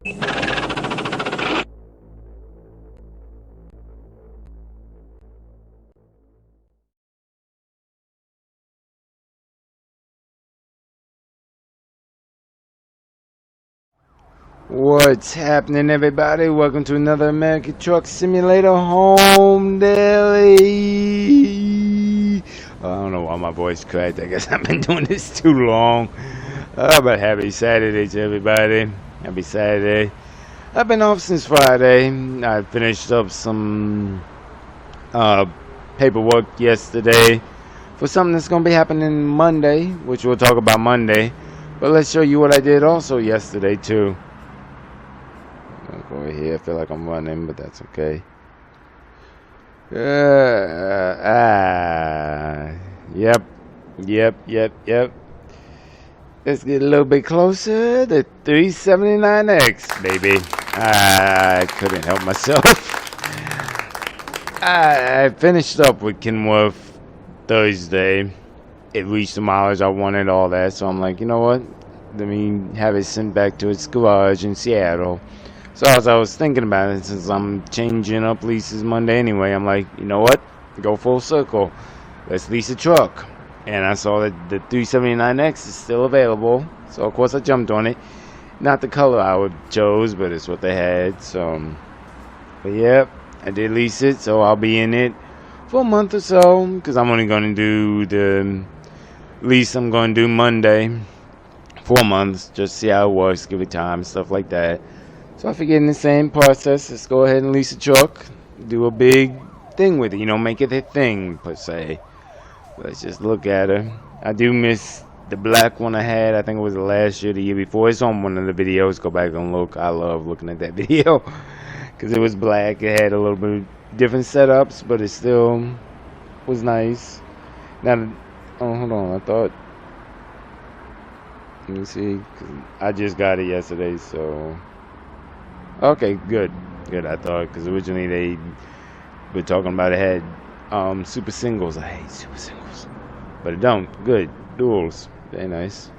What's happening, everybody? Welcome to another American Truck Simulator Home Daily. I don't know why my voice cracked. I guess I've been doing this too long. But happy Saturday to everybody. Happy Saturday. I've been off since Friday. I finished up some paperwork yesterday for something that's going to be happening Monday, which we'll talk about Monday. But let's show you what I did also yesterday, too. Over here, I feel like I'm running, but that's okay. Yep. Let's get a little bit closer. The 379X, baby. I couldn't help myself. I finished up with Kenworth Thursday. It reached the mileage I wanted, all that. So I'm like, you know what? Let me have it sent back to its garage in Seattle. So as I was thinking about it, since I'm changing up leases Monday anyway, I'm like, you know what? Go full circle. Let's lease a truck. And I saw that the 379X is still available. So of course I jumped on it. Not the color I would chose, but it's what they had. So, but yep, I did lease it. So I'll be in it for a month or so, because I'm only going to do the lease I'm going to do Monday. 4 months, just see how it works, give it time, stuff like that. So I figured in the same process, let's go ahead and lease a truck, do a big thing with it, you know, make it a thing, per se. Let's just look at her. I do miss the black one I had. I think it was last year, the year before. It's on one of the videos. Go back and look. I love looking at that video because it was black. It had a little bit different setups, but it still was nice. Now, oh, hold on. I thought, let me see. I just got it yesterday, so... Okay, good. I thought, because originally they were talking about it had super singles. I hate super singles, but it don't. Good duals, very nice.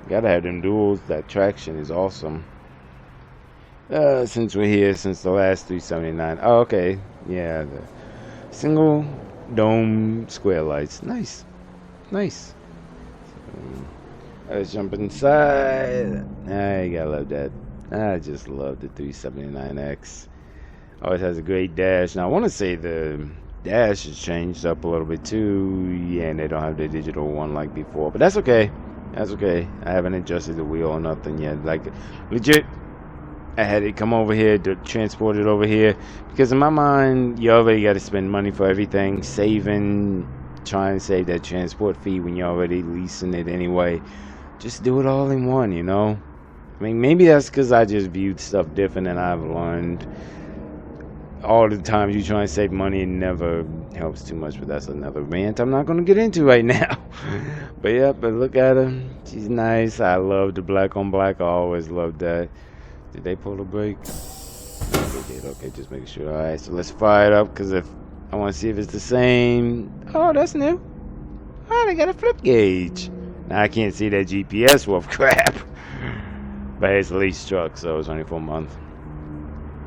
Gotta have them duals. That traction is awesome. Since we're here, since the last 379. Oh, okay, yeah, the single dome square lights. Nice. So, let's jump inside. I gotta love that. I just love the 379X. Always has a great dash. Now I want to say the dash has changed up a little bit too. Yeah, and they don't have the digital one like before, but that's okay. I haven't adjusted the wheel or nothing yet. Like legit, I had it come over here to transport it over here because in my mind, you already got to spend money for everything. Try and save that transport fee when you're already leasing it anyway. Just do it all in one, you know. I mean, maybe that's because I just viewed stuff different and I've learned all the times you try and save money, it never helps too much, but that's another rant I'm not going to get into right now. But yeah, but look at her. She's nice. I love the black on black. I always loved that. Did they pull the brake? No, they did. Okay, just making sure. All right, so let's fire it up because if I want to see if it's the same. Oh, that's new. Oh, they got a flip gauge. Now I can't see that GPS worth crap. But it's a lease truck, so it's only for a month.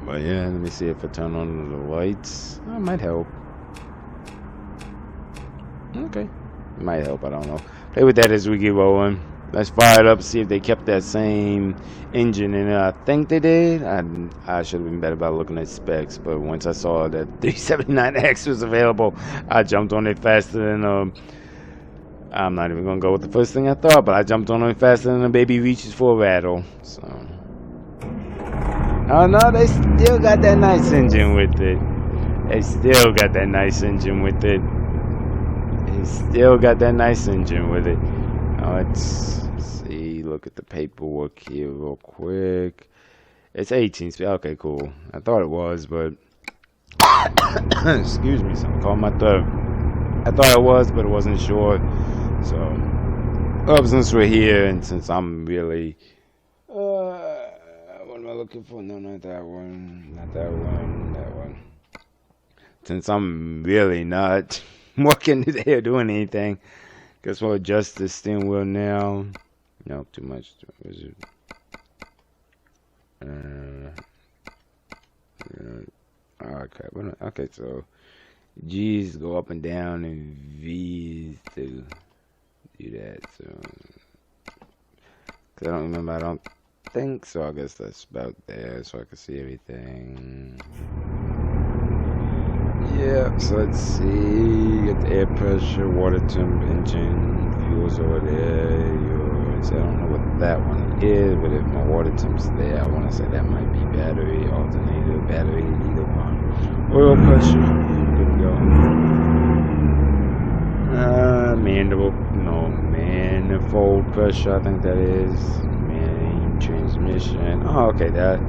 But yeah, let me see if I turn on the lights. Oh, it might help. Okay. It might help, I don't know. Play with that as we get rolling. Let's fire it up, see if they kept that same engine in it. I think they did. I should have been better about looking at specs, but once I saw that 379X was available, I jumped on it faster than... I'm not even gonna go with the first thing I thought, but I jumped on it faster than a baby reaches for a rattle. So, oh no, they still got that nice engine with it. Now let's see. Look at the paperwork here real quick. It's 18 speed. Okay, cool. I thought it was, but excuse me, something caught my throat. I thought it was, but I wasn't sure. So, since we're here, and since I'm really, what am I looking for? No, not that one. That one. Since I'm really not working today or doing anything, guess we'll adjust the steering wheel now. No, too much. Okay, okay, so G's go up and down, and V's to do that. So, 'cause I don't remember. I don't think so. I guess that's about there, so I can see everything. Yeah. So let's see. Get the air pressure, water temp, engine, fuels over there. Yours. I don't know what that one is, but if my water temp's there, I want to say that might be battery, alternator, battery, either one. Oil pressure. Good to go. Manifold pressure, I think that is. Main transmission. Oh, okay, that.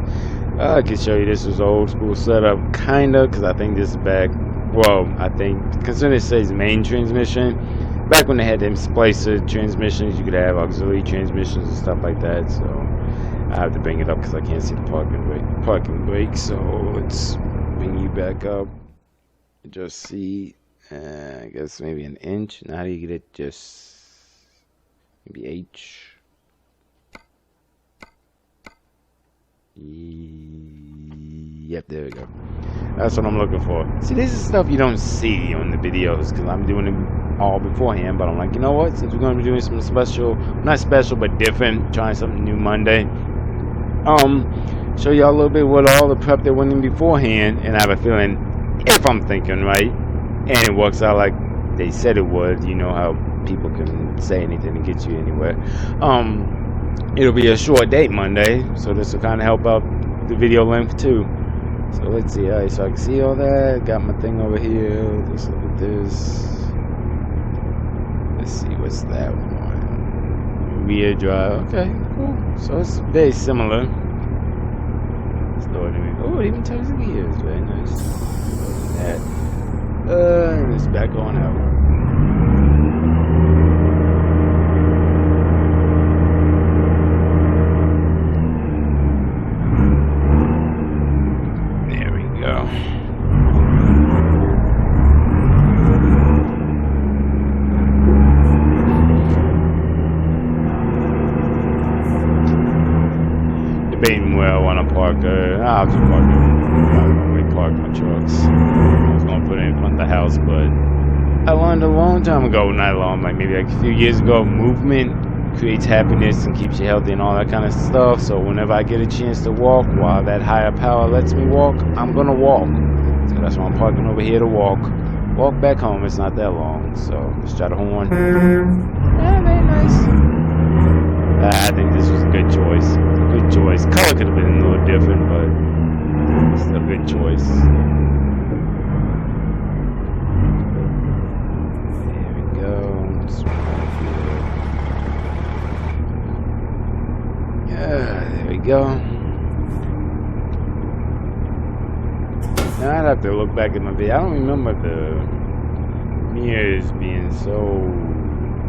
I can show you this was old school setup, kinda, because I think this is back. Well, I think, considering it says main transmission, back when they had them splicer transmissions, you could have auxiliary transmissions and stuff like that. So I have to bring it up because I can't see the parking brake. So let's bring you back up. Just see. I guess maybe an inch. Now how do you get it? Just maybe H. Yep, there we go. That's what I'm looking for. See, this is stuff you don't see on the videos because I'm doing it all beforehand. But I'm like, you know what? Since we're going to be doing something special, not special, but different, trying something new Monday. Show y'all a little bit what all the prep that went in beforehand, and I have a feeling, if I'm thinking right, and it works out like they said it would, you know how people can say anything to get you anywhere. It'll be a short date Monday, so this will kind of help out the video length too. So let's see. Alright, so I can see all that. Got my thing over here. Let's look at this. Let's see, what's that one? Rear drive. Okay, cool. So it's very similar. Oh, it even turns the gears. Very nice. That. And it's back on out. There we go. Debating where I want to park. I'll just park it. Park my trucks. I was gonna put it in front of the house, but I learned a long time ago, not long, like maybe like a few years ago, movement creates happiness and keeps you healthy and all that kind of stuff. So whenever I get a chance to walk, while that higher power lets me walk, I'm gonna walk. So that's why I'm parking over here to walk. Walk back home, it's not that long. So let's try the horn. Yeah, very nice. I think this was a good choice. Good choice. Color could have been a little different, but still a good choice. There we go. Yeah, there we go. Now I'd have to look back at my video. I don't remember the mirrors being so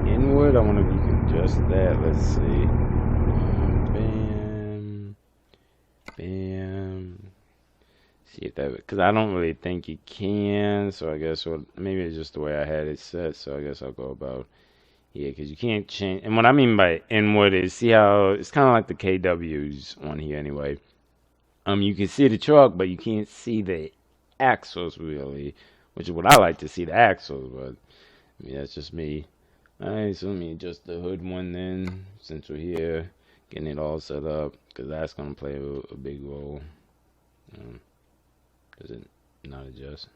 inward. I wonder if you can adjust that. Let's see. Bam. Bam. See if that, because I don't really think you can, so I guess maybe it's just the way I had it set, so I guess I'll go about here, because you can't change. And what I mean by inward is, see how it's kind of like the KWs on here anyway. You can see the truck, but you can't see the axles really, which is what I like to see, the axles, but I mean, that's just me. Alright, so let me adjust the hood one then, since we're here, getting it all set up, because that's going to play a big role. Does it not adjust?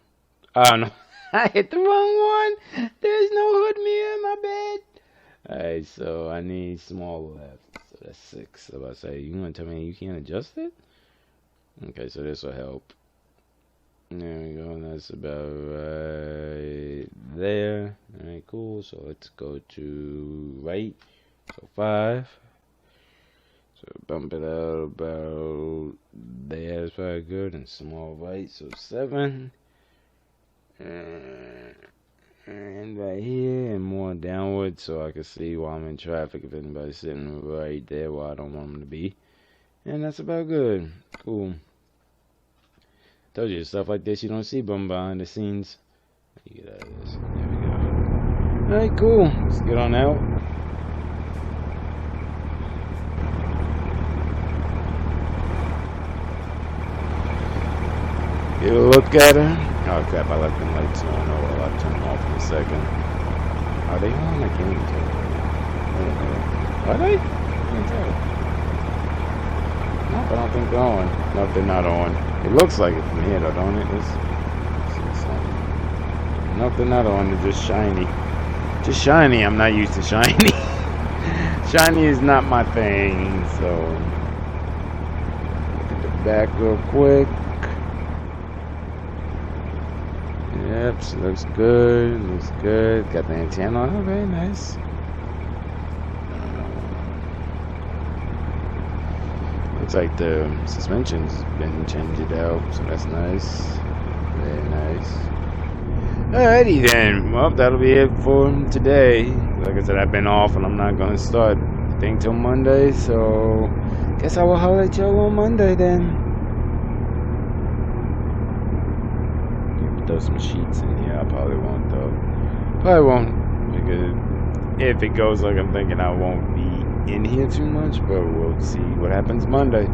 Oh no, I hit the wrong one. There's no hood mirror, my bad. Alright, so I need small left. So that's 6. So I say, you gonna tell me you can't adjust it? Okay, so this will help. There we go, that's about right there. Alright, cool. So let's go to right. So 5. So bump it out about there, is probably good, and small right, so 7. And right here, and more downward, so I can see while I'm in traffic if anybody's sitting right there where I don't want them to be. And that's about good. Cool. Told you, stuff like this you don't see behind the scenes. You get out of this. There we go. Alright, cool. Let's get on out. look at her. Oh crap, I left the lights on. Oh well, I'll turn them off in a second. Are they on? I can't even tell. Are they? I can't tell. Nope, I don't think they're on. Nope, they're not on. It looks like it from here though, don't it? Let's see something. Nope, they're not on. They're just shiny. Just shiny. I'm not used to shiny. Shiny is not my thing, so look at the back real quick. Yep, so looks good, looks good. Got the antenna on, oh, very nice. Looks like the suspension's been changed out, so that's nice. Very nice. Alrighty then, well, that'll be it for today. Like I said, I've been off and I'm not going to start the thing till Monday, so guess I will holler at y'all on Monday then. Throw some sheets in here. I probably won't though. Probably won't, because if it goes like I'm thinking, I won't be in here too much, but we'll see what happens Monday.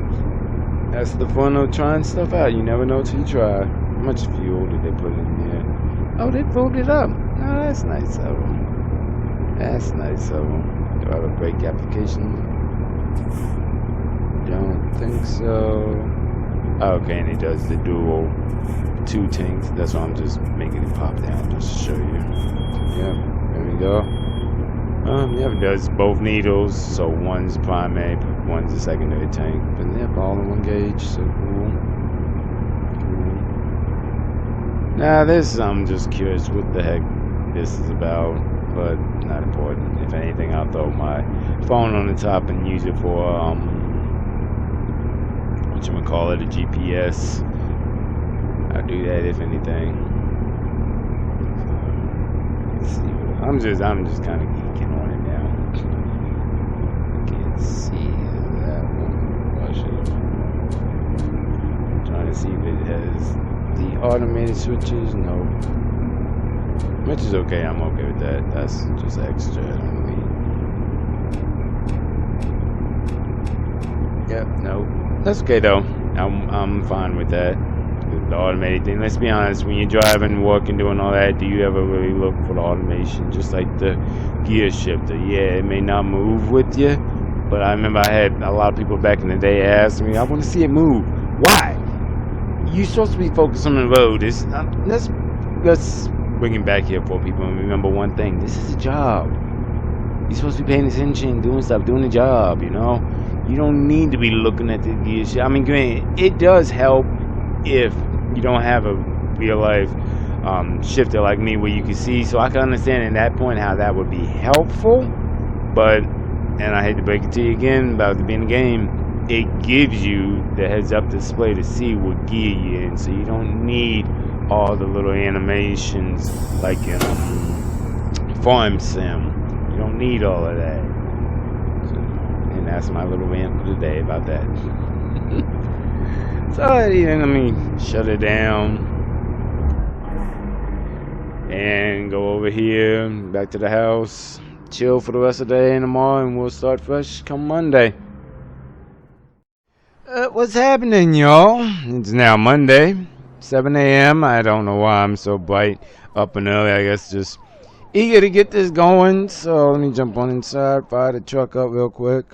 That's the fun of trying stuff out. You never know till you try. How much fuel did they put in there? Oh, they filled it up. Oh, that's nice of them. That's nice of them. Do I have a brake application? Don't think so. Okay, and it does the dual 2 tanks. That's why I'm just making it pop down just to show you. Yep, there we go. Yep, it does both needles. So one's primary, one's a secondary tank. But yep, all in one gauge. So cool. Now this, I'm just curious what the heck this is about, but not important. If anything, I'll throw my phone on the top and use it for whatchamacallit, a GPS. I'll do that if anything. Let's see. I'm just kind of geeking on it now. I can't see that one. Trying to see if it has the automated switches. No. Which is okay. I'm okay with that. That's just extra only. Yep. No. That's okay though. I'm fine with that. The automated thing. Let's be honest, when you're driving, working, doing all that, do you ever really look for the automation? Just like the gear shifter. Yeah, it may not move with you, but I remember I had a lot of people back in the day ask me, I want to see it move. Why? You're supposed to be focused on the road. Let's bring it back here for people and remember one thing. This is a job. You're supposed to be paying attention, doing stuff, doing the job, you know? You don't need to be looking at the gear shift. I mean, granted, it does help if you don't have a real life shifter like me where you can see, so I can understand at that point how that would be helpful, but, and I hate to break it to you again about it being a game, it gives you the heads up display to see what gear you're in, so you don't need all the little animations like in Farm Sim. You don't need all of that. So, and that's my little rant for today about that. So let me shut it down and go over here, back to the house, chill for the rest of the day and tomorrow, and we'll start fresh come Monday. What's happening, y'all? It's now Monday, 7 a.m. I don't know why I'm so bright, up and early. I guess just eager to get this going. So let me jump on inside, fire the truck up real quick,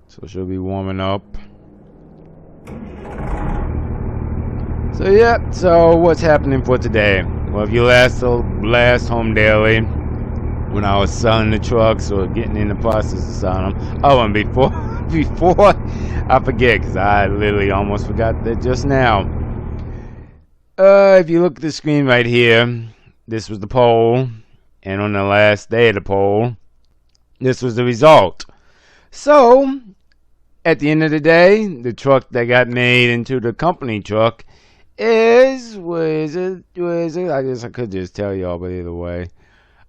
so she'll be warming up. So yeah, so what's happening for today? Well, if you last home daily, when I was selling the trucks or getting in the process of selling them, oh, and before I forget, because I literally almost forgot that just now. If you look at the screen right here, this was the poll, and on the last day of the poll, this was the result. So, at the end of the day, the truck that got made into the company truck where is it? I guess I could just tell y'all, but either way,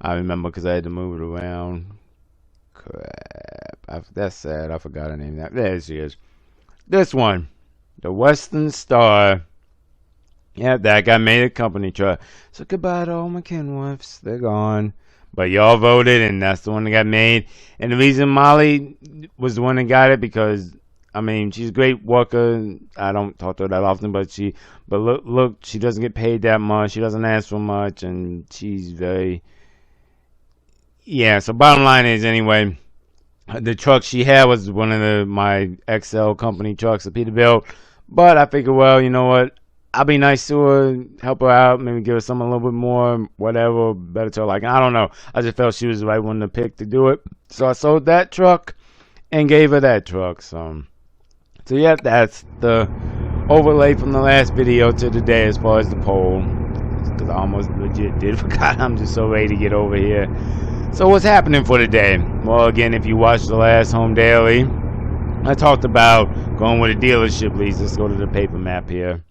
I remember because I had to move it around. Crap. That's sad. I forgot her name. There she is. This one. The Western Star. Yeah, that got made a company truck. So goodbye to all my Kenworths. They're gone. But y'all voted, and that's the one that got made. And the reason Molly was the one that got it, because I mean, she's a great worker. I don't talk to her that often, but look, she doesn't get paid that much. She doesn't ask for much, and she's very, yeah. So bottom line is, anyway, the truck she had was one of my XL company trucks that Peterbilt. But I figured, well, you know what? I'll be nice to her, help her out, maybe give her something a little bit more, whatever, better to her. Like, I don't know. I just felt she was the right one to pick to do it. So I sold that truck and gave her that truck. So yeah, that's the overlay from the last video to today as far as the poll. Because I almost legit did forgot. I'm just so ready to get over here. So what's happening for today? Well, again, if you watched the last Home Daily, I talked about going with a dealership lease. Let's go to the paper map here.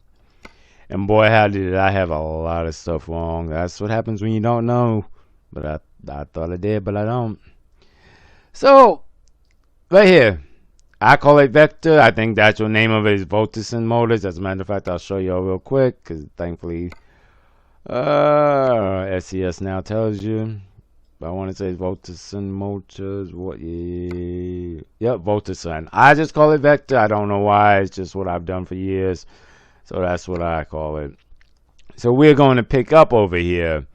And boy, how did I have a lot of stuff wrong. That's what happens when you don't know. But I thought I did, but I don't. So, right here, I call it Vector. I think the actual name of it is Volterson Motors. As a matter of fact, I'll show you all real quick, because thankfully, SES now tells you. But I want to say Volterson Motors. What? Yep, Volterson. I just call it Vector. I don't know why. It's just what I've done for years. So that's what I call it. So we're going to pick up over here.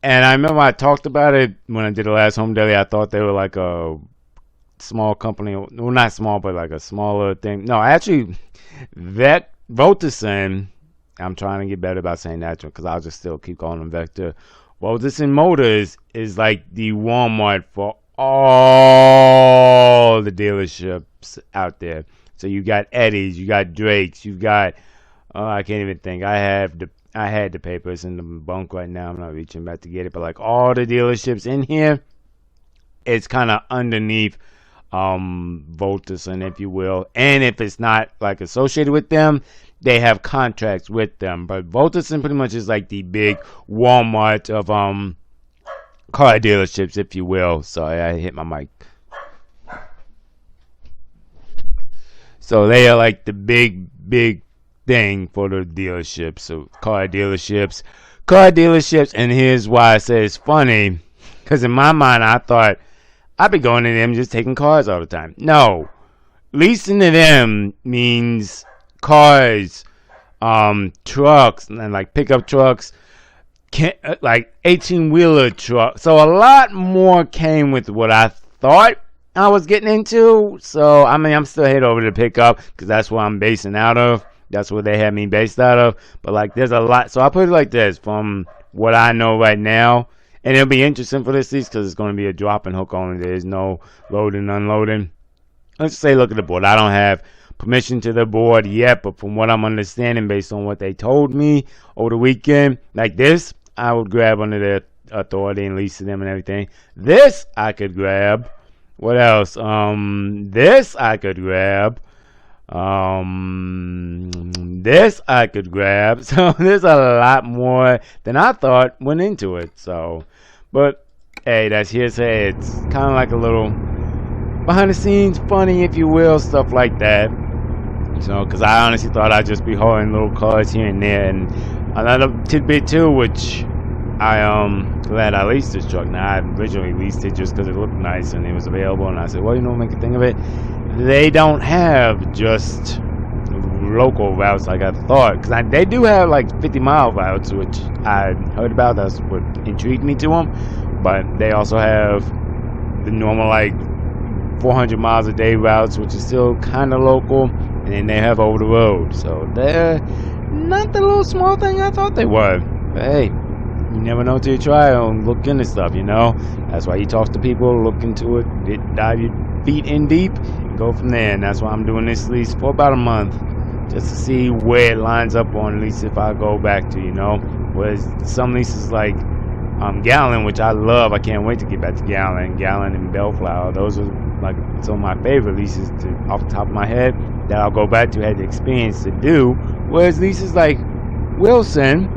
And I remember I talked about it when I did the last Home Daily. I thought they were like a small company. Well, not small, but like a smaller thing. No, actually, Volterson, I'm trying to get better about saying that one because I'll just still keep calling them Vector. Volterson Motors is like the Walmart for all the dealerships out there. So you got Eddie's, you got Drake's, you got, I can't even think. I had the papers in the bunk right now. I'm not reaching back to get it, but like all the dealerships in here, it's kind of underneath Volterson, if you will. And if it's not like associated with them, they have contracts with them. But Volterson pretty much is like the big Walmart of car dealerships, if you will. Sorry, I hit my mic. So they are like the big thing for the dealerships. So car dealerships. And here's why I say it's funny. Because in my mind, I thought I'd be going to them just taking cars all the time. No. Leasing to them means cars, trucks, and like pickup trucks, like 18-wheeler trucks. So a lot more came with what I thought I was getting into. So I mean, I'm still headed over to pickup because that's where I'm basing out of. That's where they had me based out of. But like, there's a lot. So I put it like this: from what I know right now, and it'll be interesting for this lease because it's going to be a drop and hook only. There's no loading, unloading. Let's say, look at the board. I don't have permission to the board yet, but from what I'm understanding, based on what they told me over the weekend, like this, I would grab under their authority and lease to them and everything. This I could grab. What else? This I could grab. This I could grab. So there's a lot more than I thought went into it. So, but hey, that's hearsay. It's kind of like a little behind the scenes, funny, if you will, stuff like that. So, because I honestly thought I'd just be hauling little cars here and there. And another tidbit too, which I'm glad I leased this truck. Now, I originally leased it just because it looked nice and it was available. And I said, well, you know, make a thing of it. They don't have just local routes like I thought. Because they do have like 50-mile routes, which I heard about. That's what intrigued me to them. But they also have the normal like 400 miles a day routes, which is still kind of local. And then they have over the road. So they're not the little small thing I thought they were. But hey, you never know till you try and look into stuff, you know. That's why you talk to people, look into it, dive your feet in deep, and go from there. And that's why I'm doing this lease for about a month, just to see where it lines up on, at least if I go back to, you know. Whereas some leases like Gallon, which I love, I can't wait to get back to Gallon and Bellflower. Those are like some of my favorite leases off the top of my head that I'll go back to, had the experience to do. Whereas leases like Wilson,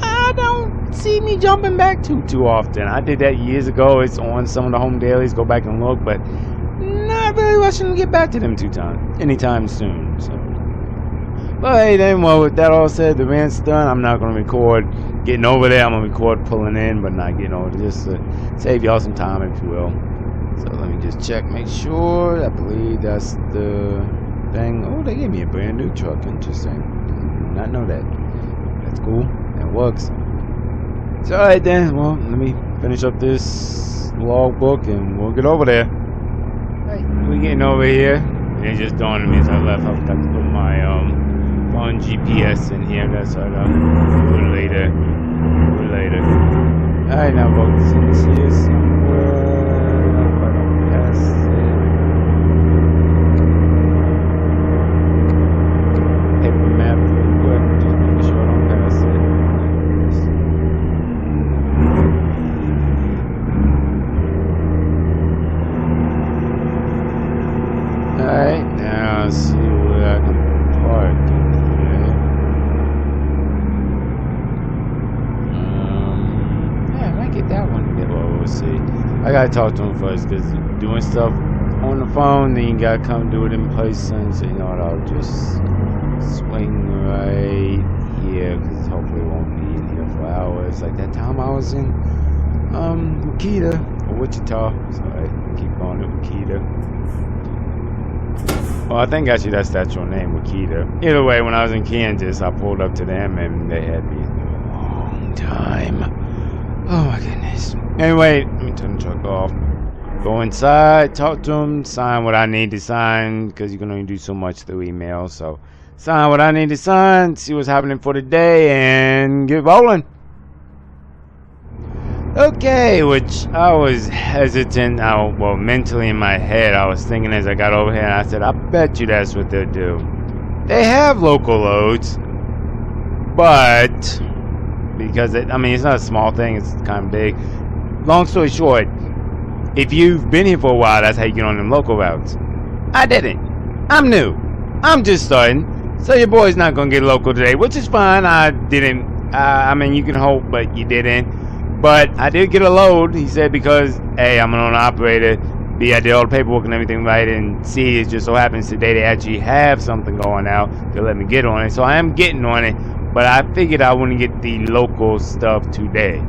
I don't see me jumping back to too often. I did that years ago. It's on some of the home dailies. Go back and look, but not really rushing to get back to them anytime soon. So, but hey, then, well, with that all said, the rant's done. I'm not going to record getting over there. I'm going to record pulling in, but not getting over, just to save y'all some time, if you will. So let me just check, make sure. I believe that's the thing. Oh, they gave me a brand new truck. Interesting. Did not know that. That's cool. That works. So alright then. Well, let me finish up this logbook and we'll get over there. Alright, we're getting over here. And it just dawned on me as I left. I forgot to put my phone GPS in here. That's what I'll do it later. Alright, now folks, this here somewhere. Alright, now let's see where I can park in here. Yeah, I might get that one. Well, we'll see. I gotta talk to him first, because doing stuff on the phone, then you gotta come do it in person. So, you know what, I'll just swing right here, because hopefully it won't be in here for hours. Like that time I was in Wakita, or Wichita. Sorry, I keep calling it Wakita. Well, I think actually that's the actual name, Wakita. Either way, when I was in Kansas, I pulled up to them and they had me a long time. Oh my goodness. Anyway, let me turn the truck off. Go inside, talk to them, sign what I need to sign, because you can only do so much through email. So, sign what I need to sign, see what's happening for the day, and get rolling. Okay, which I was hesitant. Well, mentally in my head, I was thinking as I got over here, and I said, I bet you that's what they'll do. They have local loads, but because it's not a small thing, it's kind of big. Long story short, if you've been here for a while, that's how you get on them local routes. I didn't. I'm new. I'm just starting. So your boy's not gonna get local today, which is fine. I didn't. You can hope, but you didn't. But I did get a load, he said, because, A, I'm an owner operator, B, I did all the paperwork and everything right, and C, it just so happens today they actually have something going out to let me get on it. So I am getting on it, but I figured I wouldn't get the local stuff today,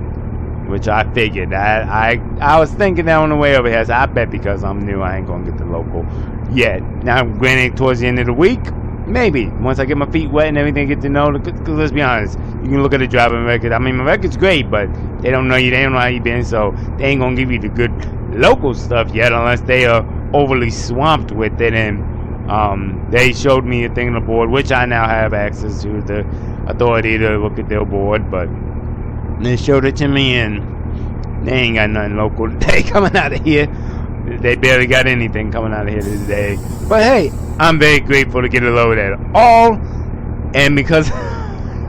which I figured. I was thinking that on the way over here. So I bet because I'm new, I ain't going to get the local yet. Now, granted, towards the end of the week, maybe. Once I get my feet wet and everything, get to know. Because let's be honest, you can look at the driving record. I mean, my record's great, but they don't know you. They don't know how you been, so they ain't gonna give you the good local stuff yet, unless they are overly swamped with it. And they showed me a thing on the board, which I now have access to, the authority to look at their board. But they showed it to me, and they ain't got nothing local today coming out of here. They barely got anything coming out of here today. But hey, I'm very grateful to get a load at all. And because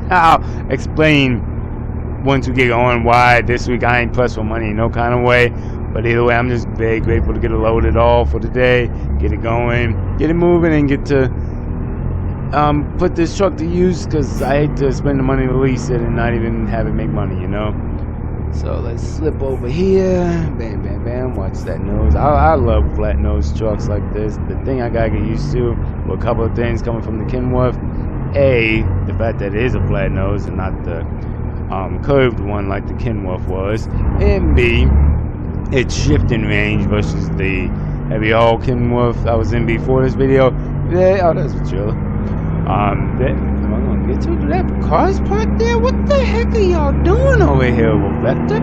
I'll explain once we get on why this week I ain't pressed for money in no kind of way. But either way, I'm just very grateful to get a load at all for today. Get it going, get it moving, and get to put this truck to use, because I hate to spend the money to lease it and not even have it make money, you know. So let's slip over here. Bam, bam, bam. Watch that nose. I love flat nose trucks like this. The thing I gotta get used to, well, a couple of things coming from the Kenworth. A, the fact that it is a flat nose and not the curved one like the Kenworth was. And B, its shifting range versus the heavy haul Kenworth I was in before this video. Yeah, oh, that's a trailer. Am I gonna get to that cars parked there? What the heck are y'all doing over here, Vector?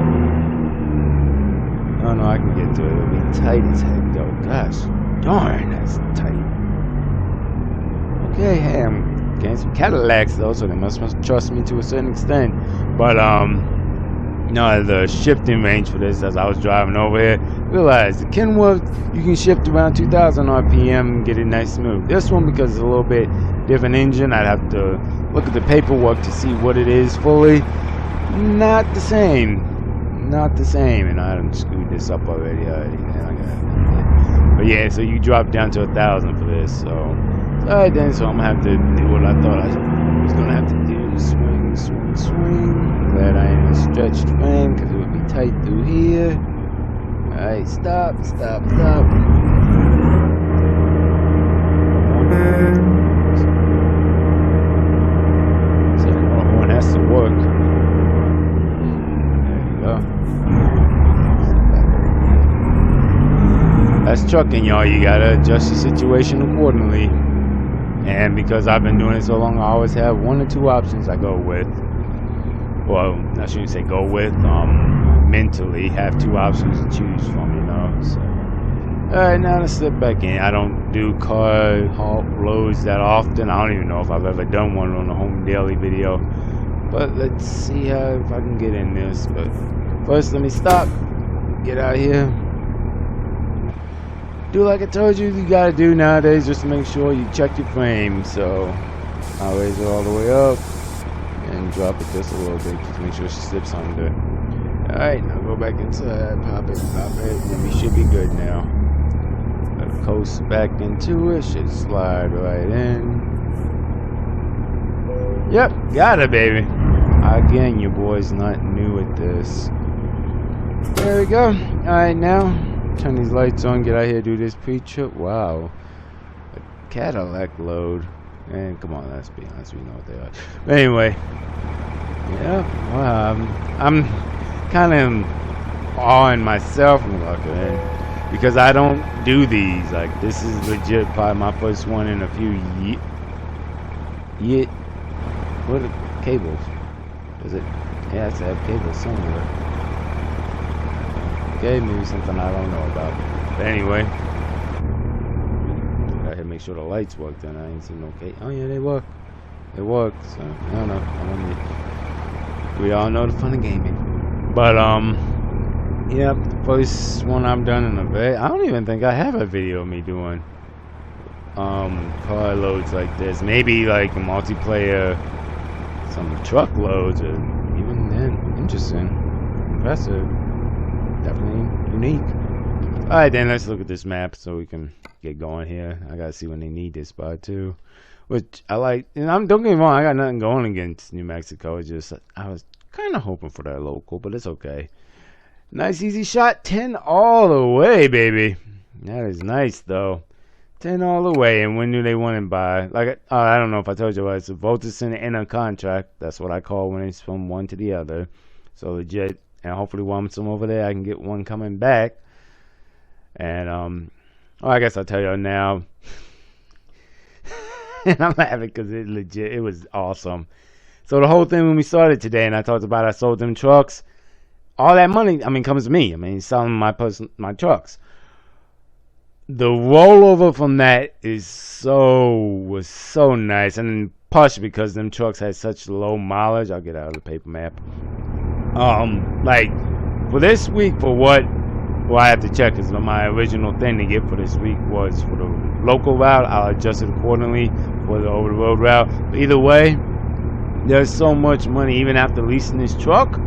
Oh no, I can get to it. It'll be tight as heck though. Gosh darn, that's tight. Okay, hey, I'm getting some Cadillacs though, so they must trust me to a certain extent. But no, the shifting range for this, as I was driving over here, realized the Kenworth, you can shift around 2,000 RPM and get it nice smooth. This one, because it's a little bit different engine, I'd have to look at the paperwork to see what it is fully. Not the same. Not the same. And I done screwed this up already. But yeah, so you drop down to 1,000 for this. So, alright then, so I'm gonna have to do what I thought I was gonna have to do. Swing, swing, swing. Glad I ain't in a stretched frame, because it would be tight through here. Alright, stop, stop, stop. So the horn has to work. There you go. it's trucking, y'all. You gotta adjust your situation accordingly. And because I've been doing it so long, I always have one or two options I go with. Well, I shouldn't say go with. Mentally have two options to choose from, you know. So, all right, now let's slip back in. I don't do car halt loads that often. I don't even know if I've ever done one on a home daily video. But let's see if I can get in this. But first, let me stop. Get out of here. Do like I told you gotta do nowadays, just to make sure you check your frame. So I'll raise it all the way up and drop it just a little bit, just to make sure she slips under. Alright, now go back inside, pop it, and we should be good now. Let it coast back into it, should slide right in. Yep, got it, baby. Again, your boy's not new at this. There we go. Alright, now turn these lights on, get out here, do this pre-trip. Wow. A Cadillac load. And come on, let's be honest, we know what they are. But anyway. Yeah, wow. I'm kind of awing myself because I don't do these. Like, this is legit probably my first one in a few what are cables? Is it? It has to have cables somewhere. Okay, maybe something I don't know about. But anyway, I had to make sure the lights worked, and I ain't seen no cable. Oh yeah, they work. It works. So, I don't know. We all know the fun of gaming. But yeah, the first one I've done in a very. I don't even think I have a video of me doing car loads like this. Maybe like a multiplayer, some truck loads, or even then, interesting, impressive. Definitely unique. Alright, then let's look at this map so we can get going here. I gotta see when they need this spot too, which I like. And don't get me wrong, I got nothing going against New Mexico. It's just I was kind of hoping for that local, but it's okay. Nice easy shot, 10 all the way, baby. That is nice though. 10 all the way. And when do they want it by? Like I don't know if I told you what it's a Volterson in a contract. That's what I call when it's from one to the other. So legit. And hopefully once I'm over there, I can get one coming back. And, I guess I'll tell you now. And I'm laughing because it was awesome. So the whole thing when we started today, and I talked about I sold them trucks, all that money, comes to me. Selling my trucks. The rollover from that was so nice. And partially because them trucks had such low mileage. I'll get out of the paper map. Like for this week, I have to check because my original thing to get for this week was for the local route. I'll adjust it accordingly for the over the road route. But either way, there's so much money even after leasing this truck.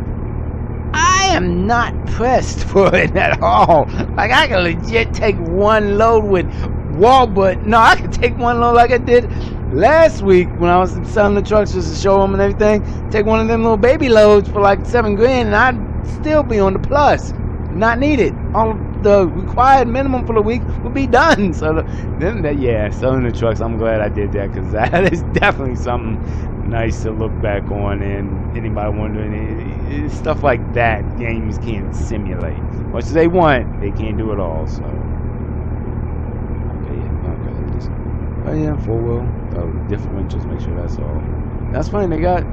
I am not pressed for it at all. Like I can legit take one load with Walbert. No, I can take one load like I did last week when I was selling the trucks just to show them and everything. Take one of them little baby loads for like $7,000 and I'd still be on the plus. Not needed. All the required minimum for the week would be done. So selling the trucks, I'm glad I did that because that is definitely something nice to look back on. And anybody wondering, stuff like that games can't simulate. Much as they want, they can't do it all. So oh yeah, 4-wheel, differentials, make sure that's all. That's fine, they got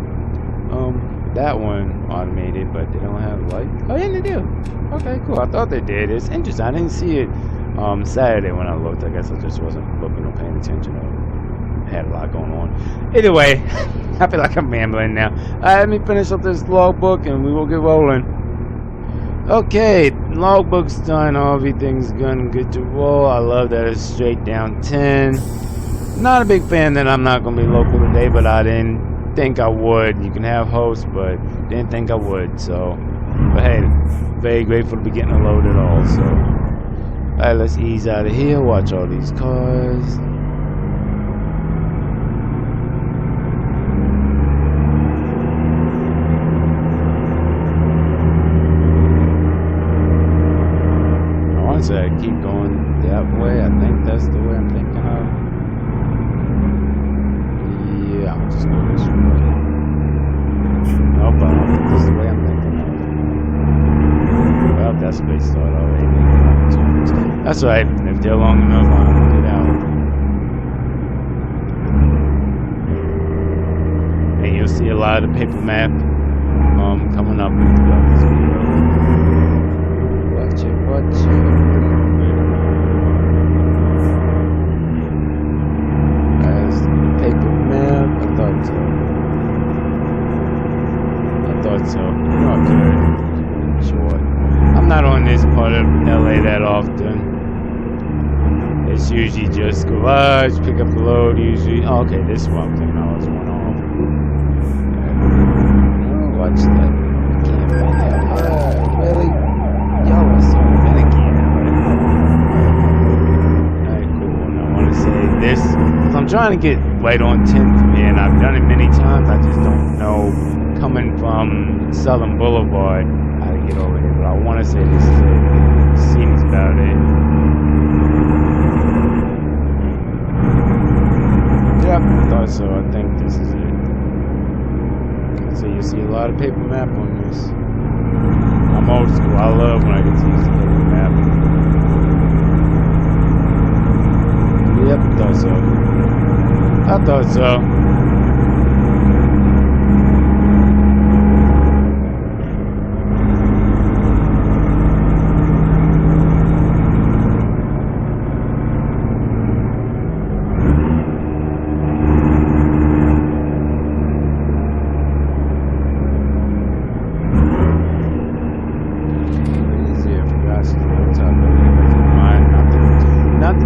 that one automated, but they don't have light. Oh yeah, they do. Okay, cool. I thought they did. It's interesting. I didn't see it Saturday when I looked. I guess I just wasn't looking or paying attention or had a lot going on. Either way, I feel like I'm rambling now. Let me finish up this logbook and we will get rolling. Okay, logbook's done. Everything's good to roll. I love that it's straight down 10. Not a big fan that I'm not going to be local today, but I didn't think I would. You can have hosts, but didn't think I would. So, but hey, very grateful to be getting a load at all. So, alright, let's ease out of here. Watch all these cars. I want to say I keep going that way. I think that's the way I'm thinking of. Yeah, I'm just going this way. Nope, I don't think this is the way I'm thinking of. Well, that space started already. That's right. If they're long enough, I'll get out. And you'll see a lot of the paper map coming up throughout this video. Watch it. That's the paper map. I thought so. Okay. Sure. I'm not on this part of LA that often. It's usually just garage, pick up the load usually. Oh, okay, this one thing I was one off. Watch that. I can't find that. Really? Y'all are so finicky. Alright, cool. And I want to say this, because I'm trying to get right on 10th from here, and I've done it many times. I just don't know, coming from Southern Boulevard, how to get over here. But I want to say this is it. Seems about it. Yep, I thought so. I think this is it. So you see a lot of paper map on this. I'm old school. I love when I get to use the paper map. Yep, I thought so.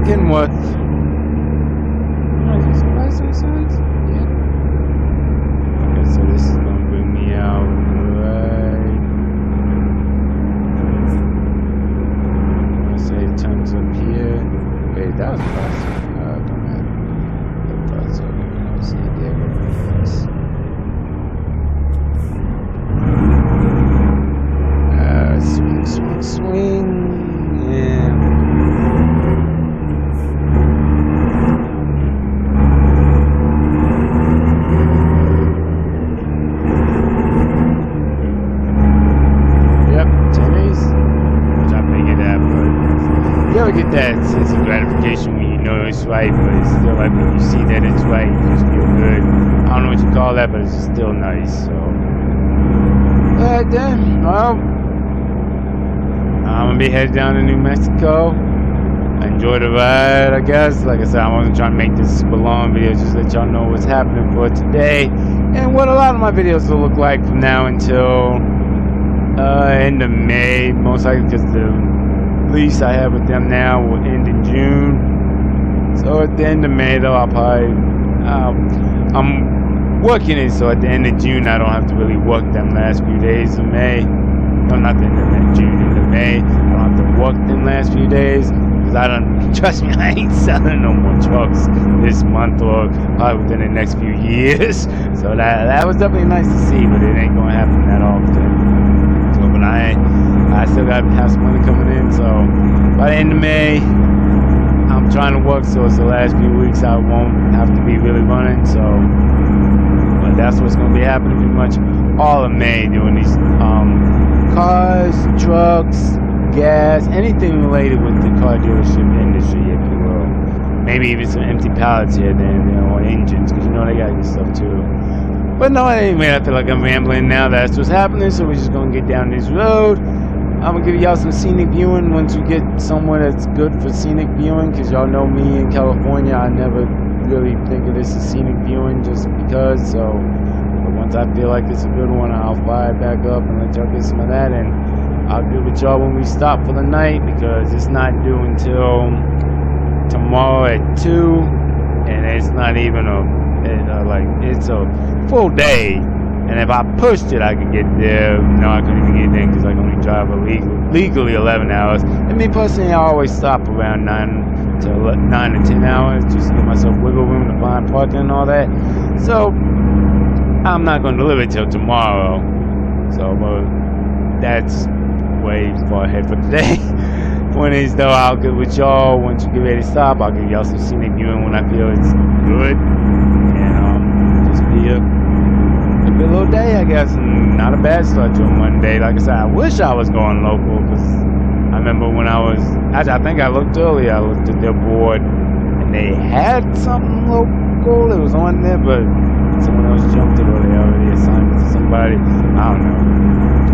Again, what? Just buy some signs? Yeah. Okay, so this is gonna bring me out right. Let's say it turns up here. Wait, that was plastic. Don't matter. That's okay. Let's see there. Swing. Yeah. Get that sense of gratification when you know it's right, but it's still like when you see that it's right, you just feel good. I don't know what you call that, but it's just still nice. So, then, well, I'm gonna be headed down to New Mexico. Enjoy the ride, I guess. Like I said, I wasn't trying to make this super long video, just let y'all know what's happening for today and what a lot of my videos will look like from now until end of May, most likely, because the lease I have with them now will end in June. So at the end of May, though, I'll probably I'm working it, so at the end of June I don't have to really work them last few days of May. No, not the end of June, end of May. I don't have to work them last few days because I don't, trust me, I ain't selling no more trucks this month or probably within the next few years. So that was definitely nice to see, but it ain't gonna happen that often. So, but I still got to have some money coming in, so by the end of May, I'm trying to work, so it's the last few weeks I won't have to be really running, so, but that's what's going to be happening pretty much all of May, doing these cars, trucks, gas, anything related with the car dealership industry, if you will. Maybe even some empty pallets here, then, or engines, because you know they got this stuff too. But no, anyway, I feel like I'm rambling now. That's what's happening, so we're just going to get down this road. I'm going to give y'all some scenic viewing once we get somewhere that's good for scenic viewing, because y'all know me in California, I never really think of this as scenic viewing just because. So but once I feel like it's a good one, I'll fire it back up and let y'all get some of that, and I'll be with y'all when we stop for the night, because it's not due until tomorrow at 2, and it's not even it's a full day, and if I pushed it I could get there. No, I couldn't even get there because I can only drive legally 11 hours, and me personally I always stop around 9 to 10 hours just to give myself wiggle room to find parking and all that. So I'm not going to deliver it till tomorrow, so that's way far ahead for today. Point is though, I'll get with y'all once you get ready to stop. I'll give y'all some scenic viewing when I feel it's good, and just be a good little day, I guess, and not a bad start to a Monday. Like I said, I wish I was going local, because I remember when actually, I think I looked earlier, I looked at their board, and they had something local. It was on there, but someone else jumped it, or they already assigned it to somebody. I don't know.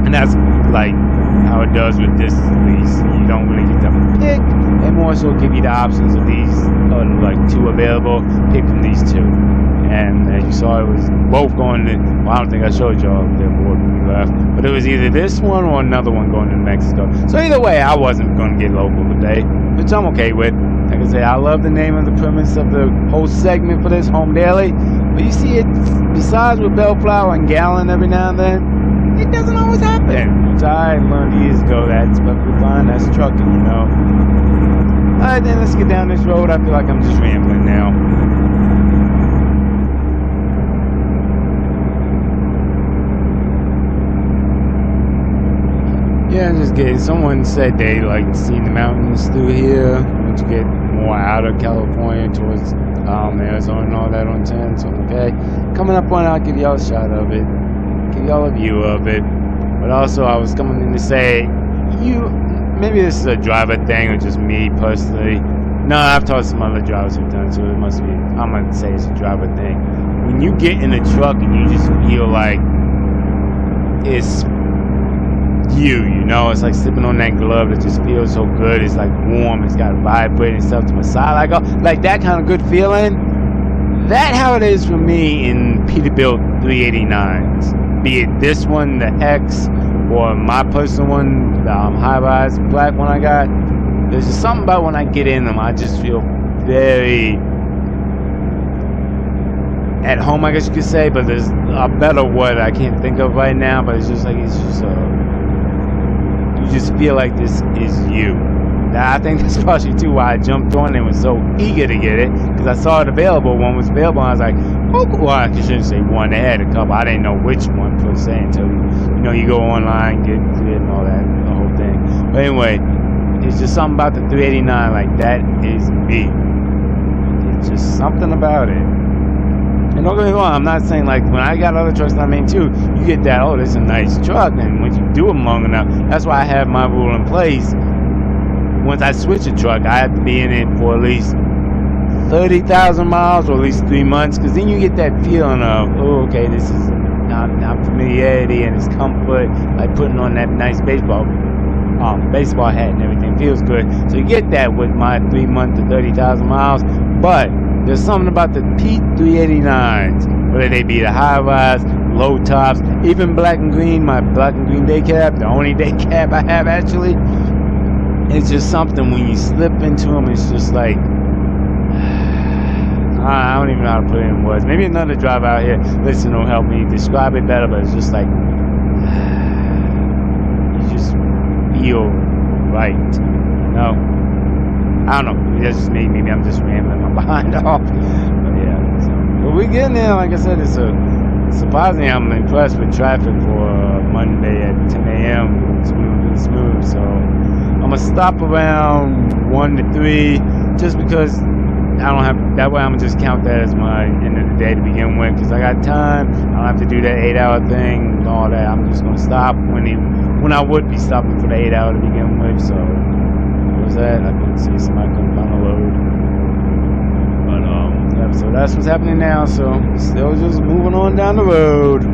And that's like how it does with this lease. You don't really get to pick. They more so give you the options of these, like 2 available. Pick from these 2. And as you saw, it was both going to, well, I don't think I showed y'all their board when we left, but it was either this one or another one going to Mexico. So either way, I wasn't going to get local today, which I'm okay with. Like I say, I love the name of the premise of the whole segment for this, Home Daily. But you see it, besides with Bellflower and Gallon every now and then, it doesn't always happen. Which I learned years ago, that's perfectly fine, that's trucking, you know. Alright, then let's get down this road. I feel like I'm just rambling now. Yeah, just getting. Someone said they like seen the mountains through here, once you get more out of California towards Arizona and all that on 10. So okay, coming up on, I'll give y'all a shot of it, give y'all a view of it. But also, I was coming in to say, maybe this is a driver thing or just me personally. No, I've talked to some other drivers who've done it, so it must be. I'm gonna say it's a driver thing. When you get in a truck and you just feel like it's you know, it's like slipping on that glove that just feels so good. It's like warm, it's got vibrating stuff to massage, like that kind of good feeling. That's how it is for me in Peterbilt 389s, be it this one, the X, or my personal one, the high-rise black one I got. There's just something about when I get in them, I just feel very at home, I guess you could say, but there's a better word I can't think of right now, but it's just you just feel like this is you. Now, I think that's partially too why I jumped on and was so eager to get it, because I saw it available. One was available, and I was like, oh, well, I shouldn't say one. They had a couple. I didn't know which one per se until you go online, get it and all that, the whole thing. But anyway, it's just something about the 389, like that is me. It's just something about it. And don't get me wrong, I'm not saying like when I got other trucks that I mean too, you get that, oh, this is a nice truck, and when you do them long enough, that's why I have my rule in place. Once I switch a truck, I have to be in it for at least 30,000 miles or at least 3 months, because then you get that feeling of, oh, okay, this is not familiarity and it's comfort, like putting on that nice baseball hat and everything feels good. So you get that with my 3 months to 30,000 miles, but there's something about the P389s, whether they be the high-rise, low tops, even black and green, my black and green day cab, the only day cab I have actually. It's just something when you slip into them, it's just like, I don't even know how to put it in words. Maybe another driver out here, listen, will help me describe it better, but it's just like, you just feel right, you know? I don't know. That's just me. Maybe I'm just rambling. I'm behind off. But yeah. But we're getting there. Like I said, surprisingly, I'm impressed with traffic for Monday at 10 a.m. Smooth. So I'm gonna stop around 1 to 3, just because I don't have. That way, I'm gonna just count that as my end of the day to begin with, because I got time. I don't have to do that 8-hour thing and all that. I'm just gonna stop when I would be stopping for the 8 hour to begin with. So. Was that? I couldn't see somebody couldn't find a load. But yeah, so that's what's happening now. So still just moving on down the road.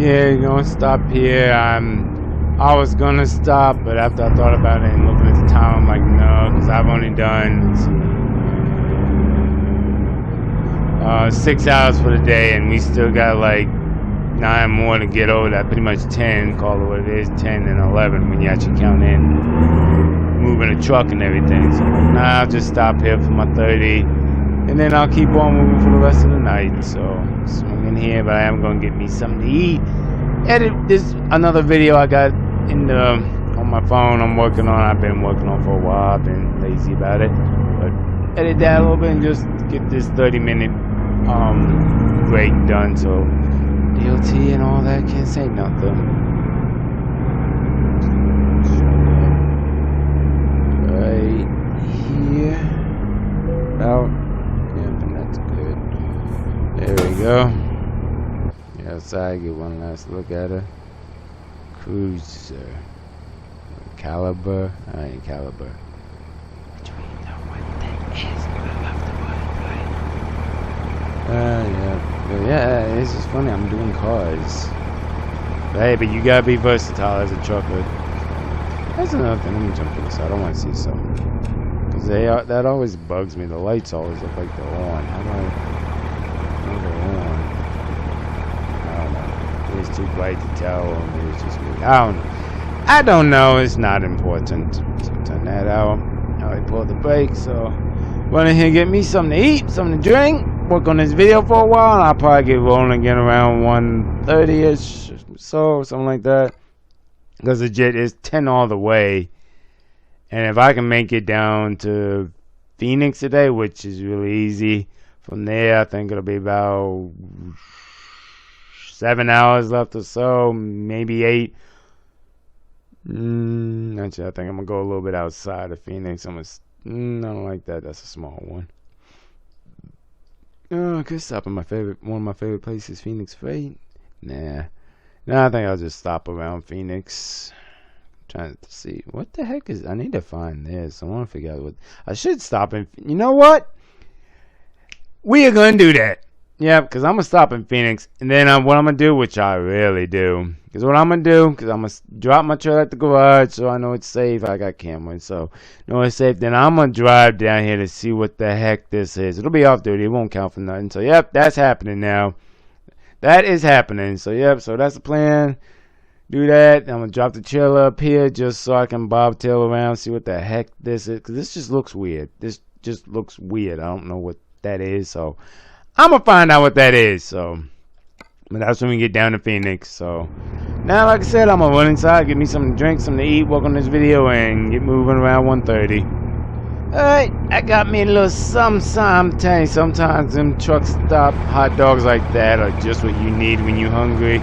here, gonna stop here. I was gonna stop, but after I thought about it and looking at the time, I'm like, no, because I've only done, let's see, 6 hours for the day, and we still got like 9 more to get over that. Pretty much 10, call it what it is, 10 and 11 when you actually count in moving a truck and everything. So I'm like, nah, I'll just stop here for my 30, and then I'll keep on moving for the rest of the night. So swing in here, but I am gonna get me something to eat. Edit this another video I got in the on my phone. I'm working on. I've been working on for a while. I've been lazy about it, but edit that a little bit and just get this 30-minute break done. So DOT and all that can't say nothing. Right here. About. Yeah, and that's good. There we go. Outside, get one last look at her. Cruiser. Caliber. I ain't Caliber. Do we know what that is? Yeah, it's just funny. I'm doing cars. But hey, but you gotta be versatile as a trucker. That's another thing. Let me jump to the side. I don't want to see something. Because that always bugs me. The lights always look like they're on. How do I know they're on? It's too bright to tell, or maybe it's just me. I don't know. It's not important. So turn that out. Now I pull the brake. So run in here and get me something to eat, something to drink. Work on this video for a while, and I'll probably get rolling again around 1:30ish, so something like that. Because the jet is 10 all the way, and if I can make it down to Phoenix today, which is really easy, from there I think it'll be about 7 hours left or so, maybe 8. Actually, I think I'm gonna go a little bit outside of Phoenix. I don't like that. That's a small one. I could stop at one of my favorite places, Phoenix Freight. Nah, I think I'll just stop around Phoenix. Trying to see what the heck is. I need to find this. I want to figure out what I should stop in. You know what? We are gonna do that. Yeah, because I'm going to stop in Phoenix, and then what I'm going to do, which I really do, because what I'm going to do, because I'm going to drop my trailer at the garage so I know it's safe. I got cameras, so know it's safe. Then I'm going to drive down here to see what the heck this is. It'll be off duty. It won't count for nothing. So, yep, that's happening now. That is happening. So, yep, so that's the plan. Do that. I'm going to drop the trailer up here just so I can bobtail around, see what the heck this is, because this just looks weird. This just looks weird. I don't know what that is, so I'm gonna find out what that is. So, but that's when we get down to Phoenix. So now, like I said, I'm gonna run inside, get me something to drink, something to eat, work on this video, and get moving around 1:30. Alright, I got me a little something. I'm telling you, sometimes them truck stop hot dogs like that are just what you need when you're hungry.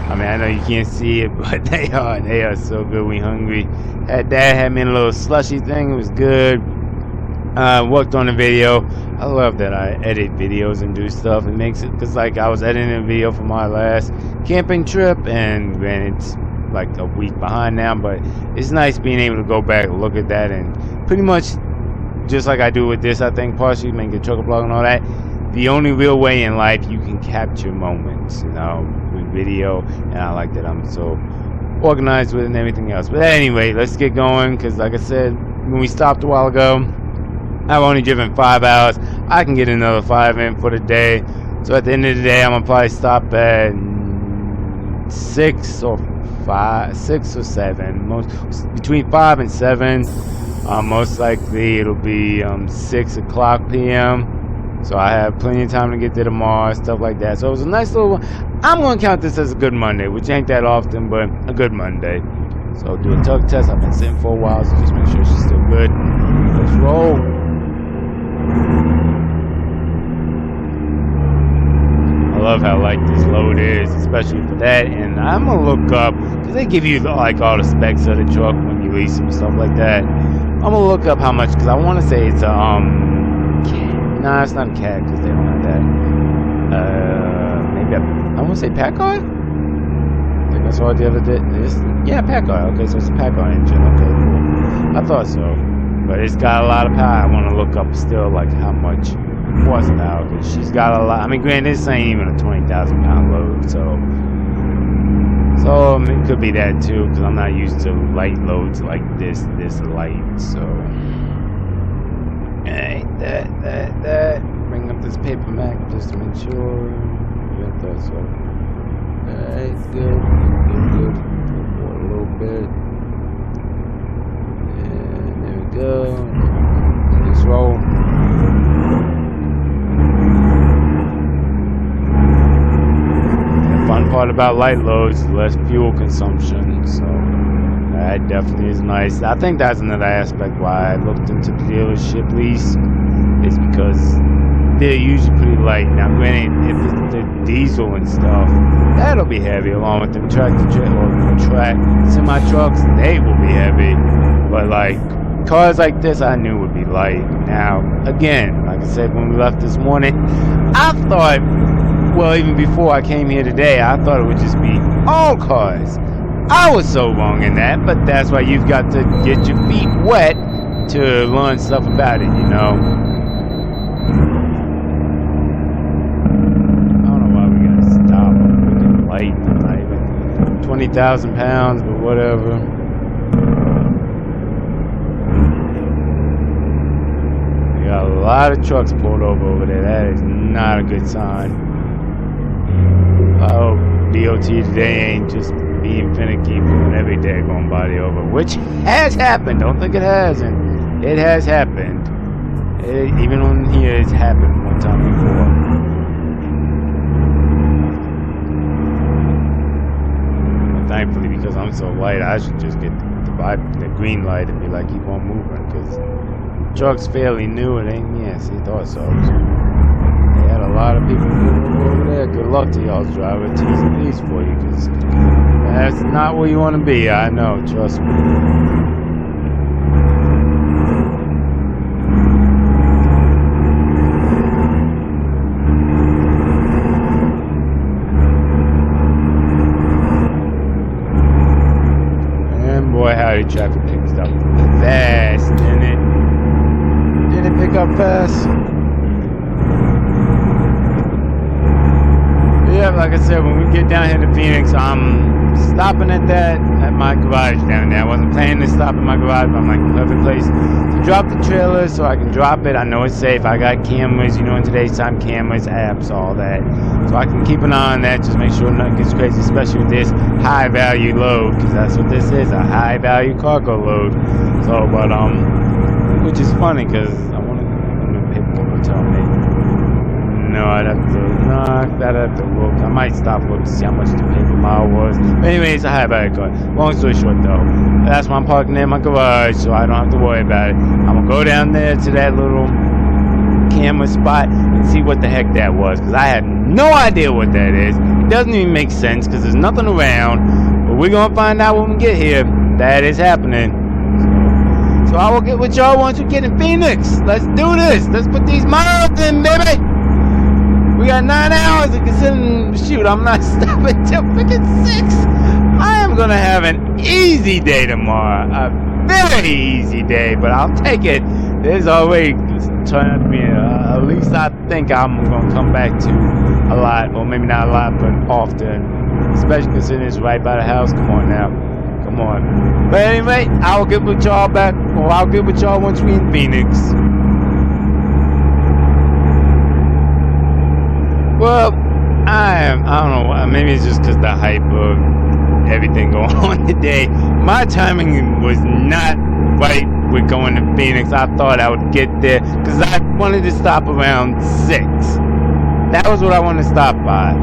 I mean, I know you can't see it, but they are so good when you're hungry. Had me a little slushy thing. It was good. Worked on the video. I love that I edit videos and do stuff. It makes it, because like I was editing a video for my last camping trip, and granted it's like a week behind now, but it's nice being able to go back and look at that, and pretty much just like I do with this, I think partially make a trucker blog and all that. The only real way in life you can capture moments, with video, and I like that I'm so organized with it and everything else. But anyway, let's get going, because like I said, when we stopped a while ago, I've only driven 5 hours. I can get another 5 in for the day. So at the end of the day, I'm gonna probably stop at 6 or 7. Between 5 and 7. Most likely it'll be 6 o'clock p.m. So I have plenty of time to get there tomorrow, stuff like that. So it was a nice little one. I'm gonna count this as a good Monday, which ain't that often, but a good Monday. So do a tug test. I've been sitting for a while, so just make sure she's still good. Let's roll. I love how like this load is, especially for that. And I'm gonna look up, because they give you like all the specs of the truck when you lease and stuff like that. I'm gonna look up how much, because I want to say it's a nah, it's not a cat, because they don't have that. Maybe I want to say Packard. Like I saw it the other day. Yeah, Packard. Okay, so it's a Packard engine. Okay, cool. I thought so, but it's got a lot of power. I want to look up still like how much horsepower, because she's got a lot. I mean, granted, this ain't even a 20,000 pound load, so So it could be that too, because I'm not used to light loads like this light. So, alright, that. Bring up this paper Mac just to make sure. Yeah, I thought so. Alright, good. Pour a little bit. And there we go. Let's roll. The fun part about light loads is less fuel consumption, so that definitely is nice. I think that's another aspect why I looked into the dealership lease, is because they're usually pretty light. Now granted, if it's the diesel and stuff, that'll be heavy, along with them semi trucks, they will be heavy. But like cars like this, I knew would be light. Now again, like I said when we left this morning, I thought, well, even before I came here today, I thought it would just be all cars. I was so wrong in that, but that's why you've got to get your feet wet to learn stuff about it, you know. I don't know why we gotta stop. We can light, not even 20,000 pounds, but whatever. We got a lot of trucks pulled over there. That is not a good sign. I hope DOT today ain't just being finicky for every day going body over, which has happened. Don't think it hasn't. It has happened. Even on here, it's happened one time before. And thankfully, because I'm so light, I should just get the green light and be like, keep on moving, because the truck's fairly new. It ain't, yes, he thought so. They had a lot of people over there. Good luck to y'all's driver. T's and Lease for you, because that's not where you want to be. I know, trust me. Boy, howdy, traffic picked up fast, didn't it? Did it pick up fast? Yeah, like I said, when we get down here to Phoenix, I'm stopping at my garage down there. I wasn't planning to stop at my garage, but I'm like, perfect place to drop the trailer so I can drop it. I know it's safe. I got cameras, you know, in today's time, cameras, apps, all that. So I can keep an eye on that, just make sure nothing gets crazy, especially with this high value load, because that's what this is, a high value cargo load. So, but, which is funny, because I want to, people will tell me, no, I'd have to look. I might stop looking to see how much the paper mile was. But anyway, it's a high value car. Long story short, though, that's why I'm parking in my garage, so I don't have to worry about it. I'm gonna go down there to that little camera spot and see what the heck that was, because I had no idea what that is. It doesn't even make sense because there's nothing around, but we're gonna find out when we get here. That is happening. So I will get with y'all once we get in Phoenix. Let's do this. Let's put these miles in, baby. We got 9 hours to consider. Shoot, I'm not stopping till freaking 6. I am gonna have an easy day tomorrow. A very easy day, but I'll take it. There's always turning out to be at least I think I'm gonna come back to a lot, or maybe not a lot, but often. Especially considering it's right by the house. Come on now, come on. But anyway, I will get with y'all back, or I'll get with y'all once we in Phoenix. Well, I don't know, maybe it's just because the hype of everything going on today. My timing was not right with going to Phoenix. I thought I would get there because I wanted to stop around 6. That was what I wanted to stop by.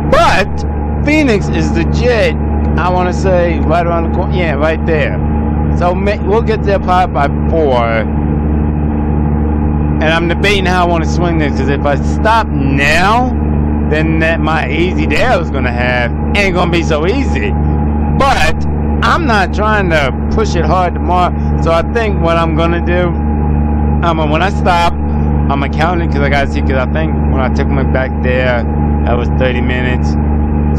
But Phoenix is legit, I want to say, right around the corner. Yeah, right there. So we'll get there probably by 4. And I'm debating how I want to swing this, because if I stop now, then my easy day I was going to have ain't going to be so easy. But I'm not trying to push it hard tomorrow. So I think what I'm going to do, when I stop, I'm going to count it, because I got to see, because I think when I took my back there, that was 30 minutes.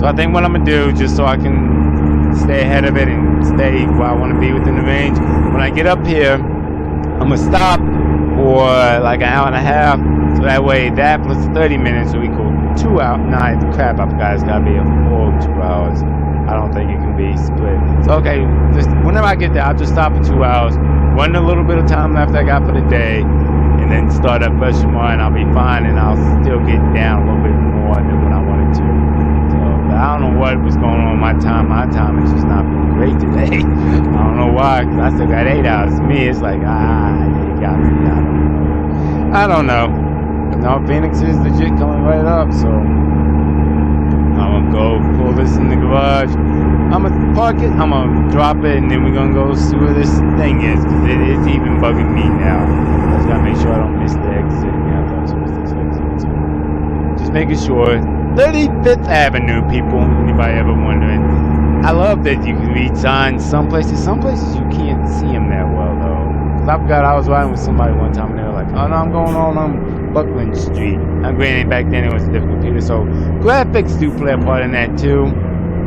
So I think what I'm going to do, just so I can stay ahead of it and stay where I want to be within the range, when I get up here, I'm going to stop for like an hour and a half, so that way that plus 30 minutes will equal 2 hours. Nah, crap, I forgot it's gotta be a full 2 hours. I don't think it can be split. So okay, just whenever I get there, I'll just stop for 2 hours, run a little bit of time left I got for the day, and then start up fresh tomorrow, and I'll be fine, and I'll still get down a little bit more than what I wanted to. So I don't know what was going on with my time. My time is just not being great today. I don't know why, because I still got 8 hours. To me, it's like, you got me. I don't know. No, Phoenix is legit coming right up, so I'm gonna go pull this in the garage. I'm gonna park it, I'm gonna drop it, and then we're gonna go see where this thing is, because it's even bugging me now. I just gotta make sure I don't miss the exit. Yeah, I thought I missed this exit. So just making sure. 35th Avenue, people, anybody ever wondering. I love that you can read signs some places you can't see them that well, though. Because I forgot I was riding with somebody one time, and they were like, oh no, I'm going on Buckland Street. I'm granted back then it was a different computer, so graphics do play a part in that too.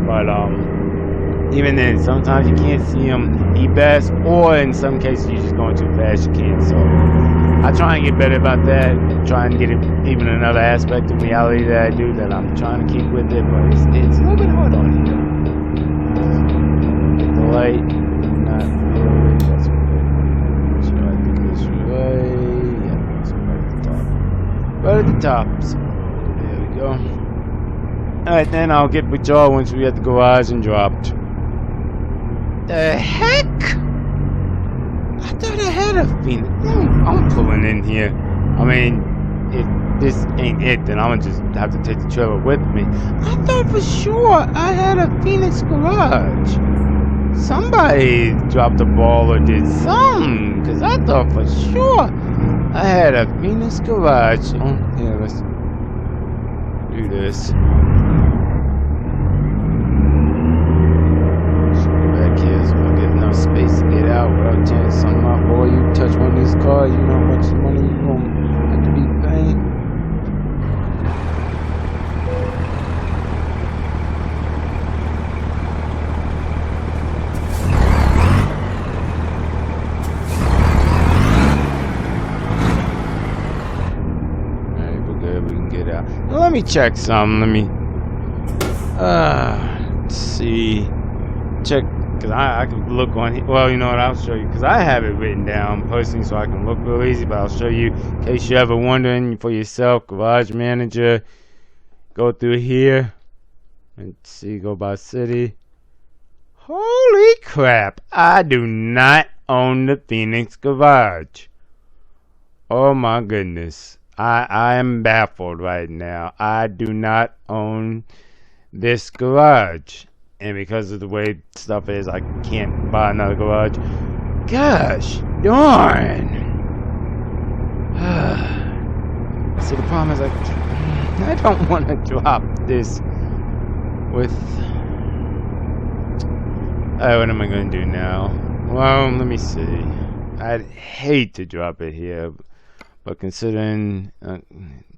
But even then, sometimes you can't see them best, or in some cases you're just going too fast, you can't. So I try and get better about that, try and get it even another aspect of reality that I do that I'm trying to keep with it, but it's a little bit hard on you. Get the light, not really, that's good. So I think this right, yeah, so right at the top. Right at the top, so there we go. Alright, then I'll get with y'all once we at the garage and dropped. The heck? I thought I had a Phoenix. I'm pulling in here. I mean, if this ain't it, then I'm gonna just have to take the trailer with me. I thought for sure I had a Phoenix garage. Somebody dropped the ball or did something, because I thought for sure I had a Phoenix garage. Oh, yeah, let's do this. Space to get out without tearing something up. Boy, you touch one of these cars, you know how much money you gonna have to be paying. Alright, we're good, we can get out. Now, let me check something. Let's see. Check. Because I can look on here. Well, you know what, I'll show you. Because I have it written down personally so I can look real easy. But I'll show you in case you're ever wondering for yourself. Garage manager. Go through here. And see, go by city. Holy crap. I do not own the Phoenix garage. Oh my goodness. I am baffled right now. I do not own this garage. And because of the way stuff is, I can't buy another garage. Gosh darn. See, the problem is I don't want to drop this with... what am I going to do now? Well, let me see. I'd hate to drop it here, but considering...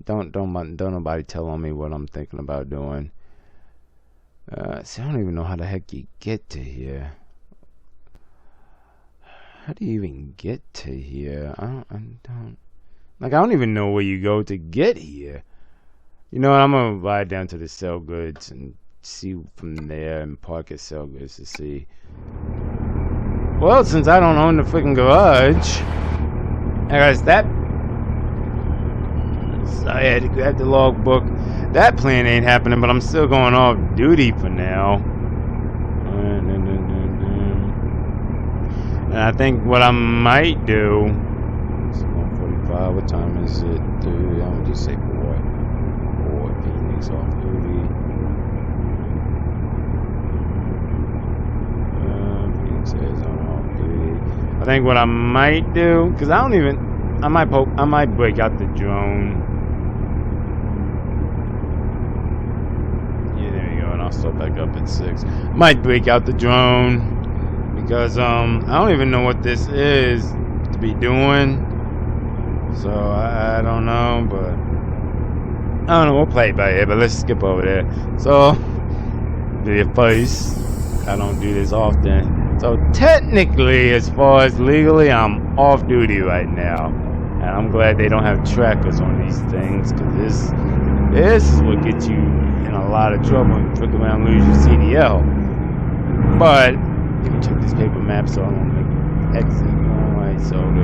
don't nobody tell on me what I'm thinking about doing. See, I don't even know how the heck you get to here. How do you even get to here? I don't even know where you go to get here. You know what? I'm gonna ride down to the sell goods and see from there and park at sell goods to see. Well, since I don't own the freaking garage, I guess that. So I had to grab the logbook. That plan ain't happening, but I'm still going off duty for now. And I think what I might do... It's 1:45. What time is it? Dude, I'm gonna just say 4. Phoenix off duty. Phoenix Arizona off duty. I think what I might do, because I don't even... I might break out the drone. I'll start back up at 6. Might break out the drone because I don't even know what this is to be doing. So I don't know, but I don't know. We'll play it by ear, but let's skip over there. So the place I don't do this often. So technically, as far as legally, I'm off duty right now, and I'm glad they don't have trackers on these things because this is what gets you in a lot of trouble and trick around and lose your CDL. But you can check this paper map, so I'm gonna make exit. Alright, so there we go.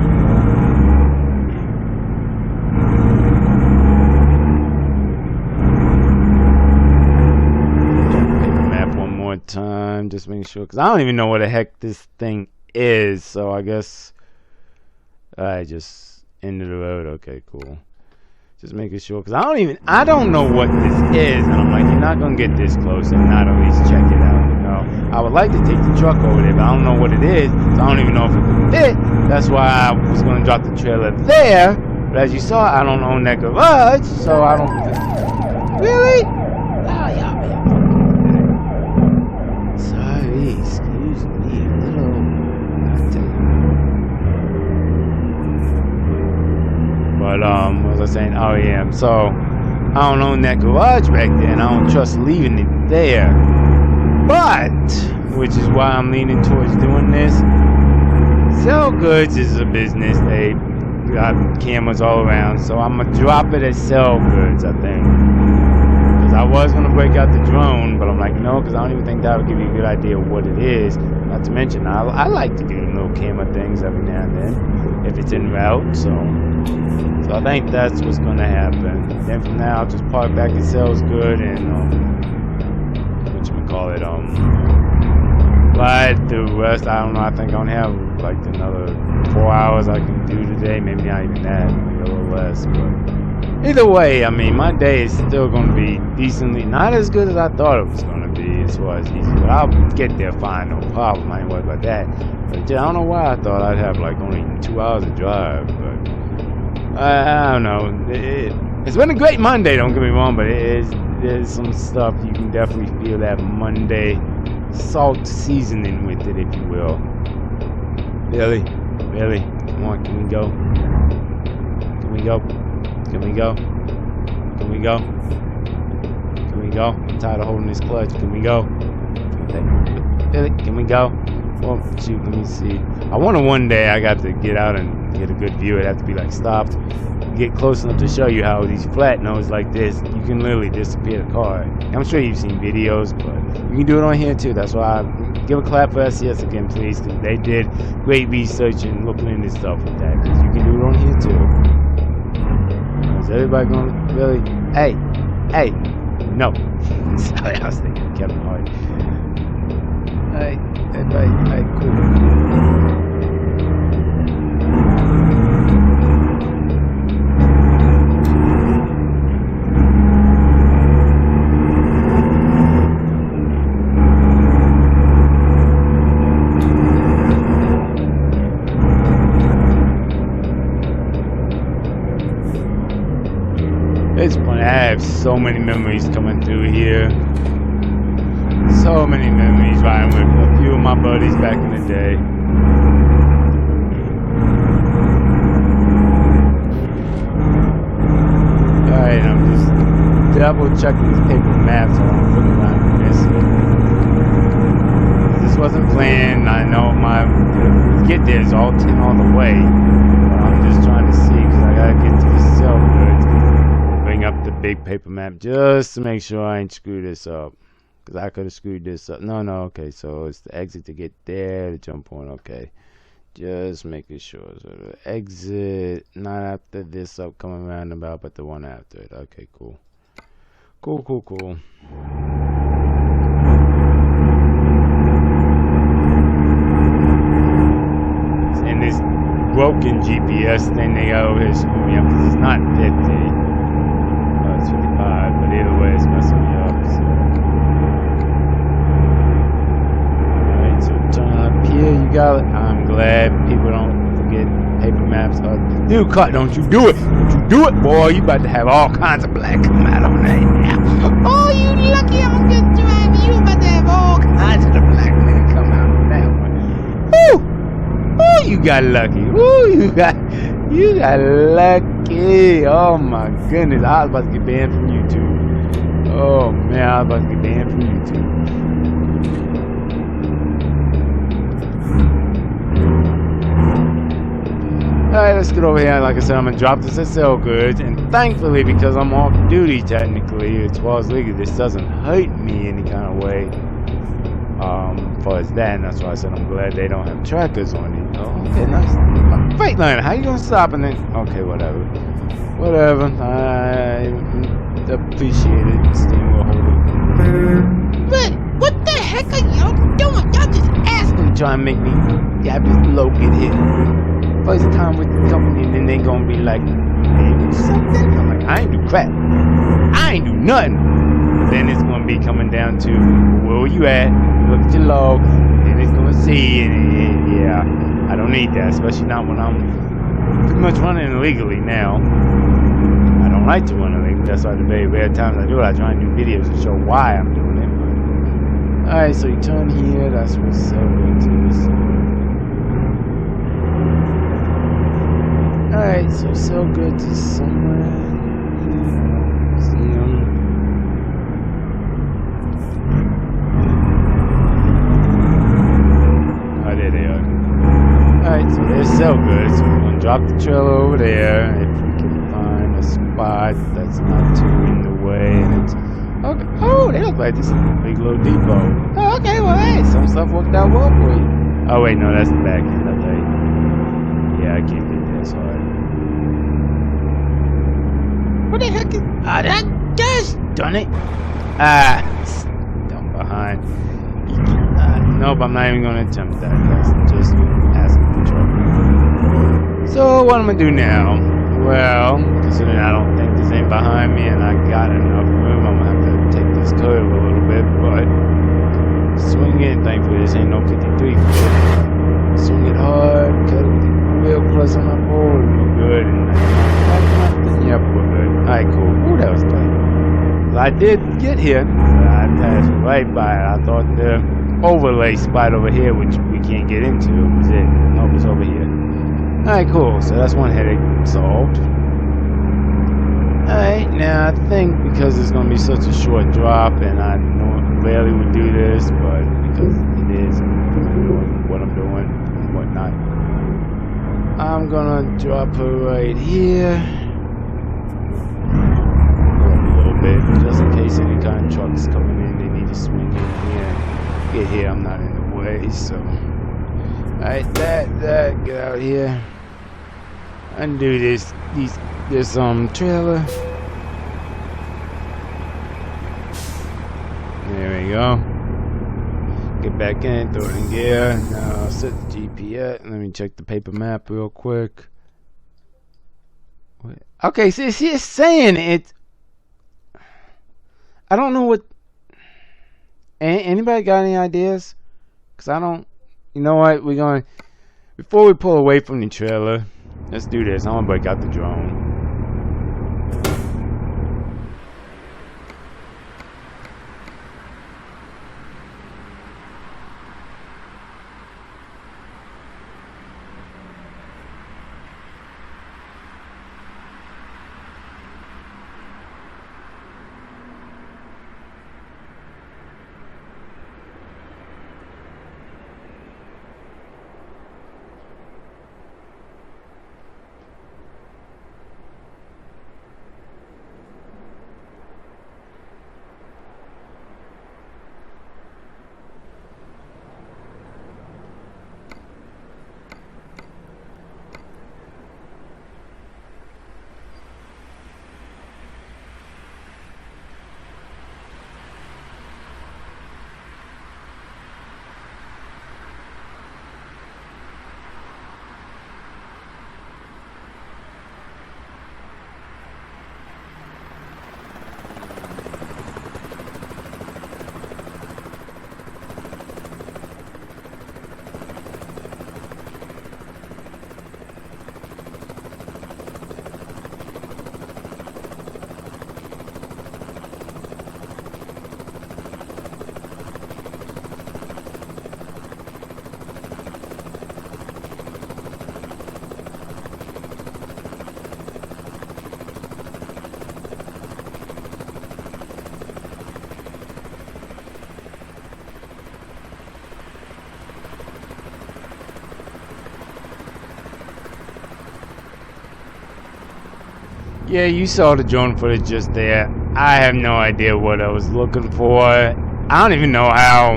Check the paper map one more time, just making sure, because I don't even know what the heck this thing is. So I guess I just ended the road. Okay, cool. Just making sure, because I don't know what this is, and I'm like, you're not gonna get this close and not at least check it out, you know. I would like to take the truck over there, but I don't know what it is, so I don't even know if it can fit. That's why I was gonna drop the trailer there, but as you saw, I don't own that garage, so I don't. Really? Oh yeah. Sorry, excuse me. But what was I saying? Oh yeah, so I don't own that garage back there, and I don't trust leaving it there. But, which is why I'm leaning towards doing this. Sell goods is a business. They got cameras all around, so I'm gonna drop it at sell goods, I think. Because I was gonna break out the drone, but I'm like, no, because I don't even think that would give you a good idea of what it is. Not to mention, I like to do little camera things every now and then, if it's en route, so I think that's what's gonna happen. Then from now, I'll just park back at sales good and but the rest, I don't know. I think I'm gonna have like another 4 hours I can do today, maybe not even that, maybe a little less. But either way, I mean, my day is still gonna be decently, not as good as I thought it was gonna be as far as easy, but I'll get there fine, no problem. I ain't worried about that. But yeah, I don't know why I thought I'd have like only 2 hours to drive, but I don't know. It's been a great Monday, don't get me wrong, but there's some stuff you can definitely feel that Monday salt seasoning with it, if you will. Really? Come on, can we go? Can we go? Can we go? Can we go? Can we go? I'm tired of holding this clutch. Can we go? Really? Can we go? Well, shoot, let me see. I wonder one day I got to get out and get a good view. It'd have to be like stopped, get close enough to show you how these flat nose like this, you can literally disappear the car. I'm sure you've seen videos, but you can do it on here too. That's why I give a clap for SCS again, please, because they did great research and looking into stuff with that, because you can do it on here too. Is everybody going to really? Hey, no. Sorry, I was thinking Kevin Hart. Hey, cool. It's funny, I have so many memories coming through here. So many memories riding with a few of my buddies back in the day. Alright, I'm just double checking these paper maps. I don't look around and miss it. This wasn't planned. I know my get there is all 10 all the way. But I'm just trying to see, because I gotta get to the cell goods. Bring up the big paper map just to make sure I ain't screw this up. Because I could have screwed this up. No, okay. So it's the exit to get there, the jump point. Okay. Just making sure. So the exit, not after this upcoming roundabout, but the one after it. Okay, cool. Cool. And this broken GPS thing they got over here screwing me up, because it's not 50. It's 55, but either way, it's messing me up. So. Alright, so turn up here, you got it. I'm glad people don't forget paper maps. Dude, cut, don't you do it! Don't you do it, boy! You about to have all kinds of black come out on that now. Oh, you lucky I'm good driver. You about to have all kinds of the black men come out on that one. Woo! Oh, you got lucky. Woo, you got lucky. Oh my goodness, I was about to get banned from YouTube. Oh man, I was about to get banned from YouTube. Alright, let's get over here. Like I said, I'm gonna drop this at sell goods, and thankfully, because I'm off duty technically, as far as legally, this doesn't hurt me any kind of way. As far as that, and that's why I said I'm glad they don't have trackers on it. Oh, okay, nice. Freight line, how you gonna stop and then? Okay, whatever. Whatever. I appreciate it. Steering wheel holder. But what the heck are y'all doing? Y'all just asking, trying to make me have this low get hit. First time with the company, and then they gonna be like, hey, do something? I'm like, I ain't do crap. I ain't do nothing. Then it's gonna be coming down to where were you at? Look at your logs, and it's gonna see. And yeah, I don't need that, especially not when I'm pretty much running illegally now. I don't like to run illegally. That's why the very rare times I do it, I try and do videos to show why I'm doing it. All right, so you turn here. That's what's so good to this. All right, so good to somewhere. See him. Alright, so they're so good, so we're going to drop the trailer over there if we can find a spot that's not too in the way. And it's okay. Oh, they look like this is a big little depot. Oh, okay, well, hey, some stuff worked out well for you. Oh, wait, no, that's the back end. Okay. Yeah, I can't get that, sorry. What the heck is... Ah, that just done it. Dumb behind. Nope, I'm not even going to attempt that. That's just asking for trouble. So, what I'm going to do now? Well, considering I don't think there's anything behind me and I got enough room, I'm going to have to take this curve a little bit, but swing it. Thankfully, this ain't no 53 foot. Swing it hard, cut it with the wheel plus on my board, we're good. And yep, we're good. Alright, cool. Ooh, that was tight. Well, I did get here. I passed right by it. I thought the overlay spot over here, which we can't get into, was it. No, it was over here. Alright, cool. So that's one headache solved. Alright, now I think because it's going to be such a short drop, and I rarely would do this, but because it is, I'm doing what I'm doing and whatnot, I'm going to drop her right here. A little bit, just in case any kind of trucks coming in, they need to swing in here. Get here, I'm not in the way, so alright, that get out here, undo this trailer. There we go. Get back in, throw it in gear. Now set the GPS. Let me check the paper map real quick. Okay, see, it's saying it. I don't know what. Anybody got any ideas? Because I don't. You know what? We're going. Before we pull away from the trailer, let's do this. I'm going to break out the drone. Yeah, you saw the drone footage just there. I have no idea what I was looking for. I don't even know how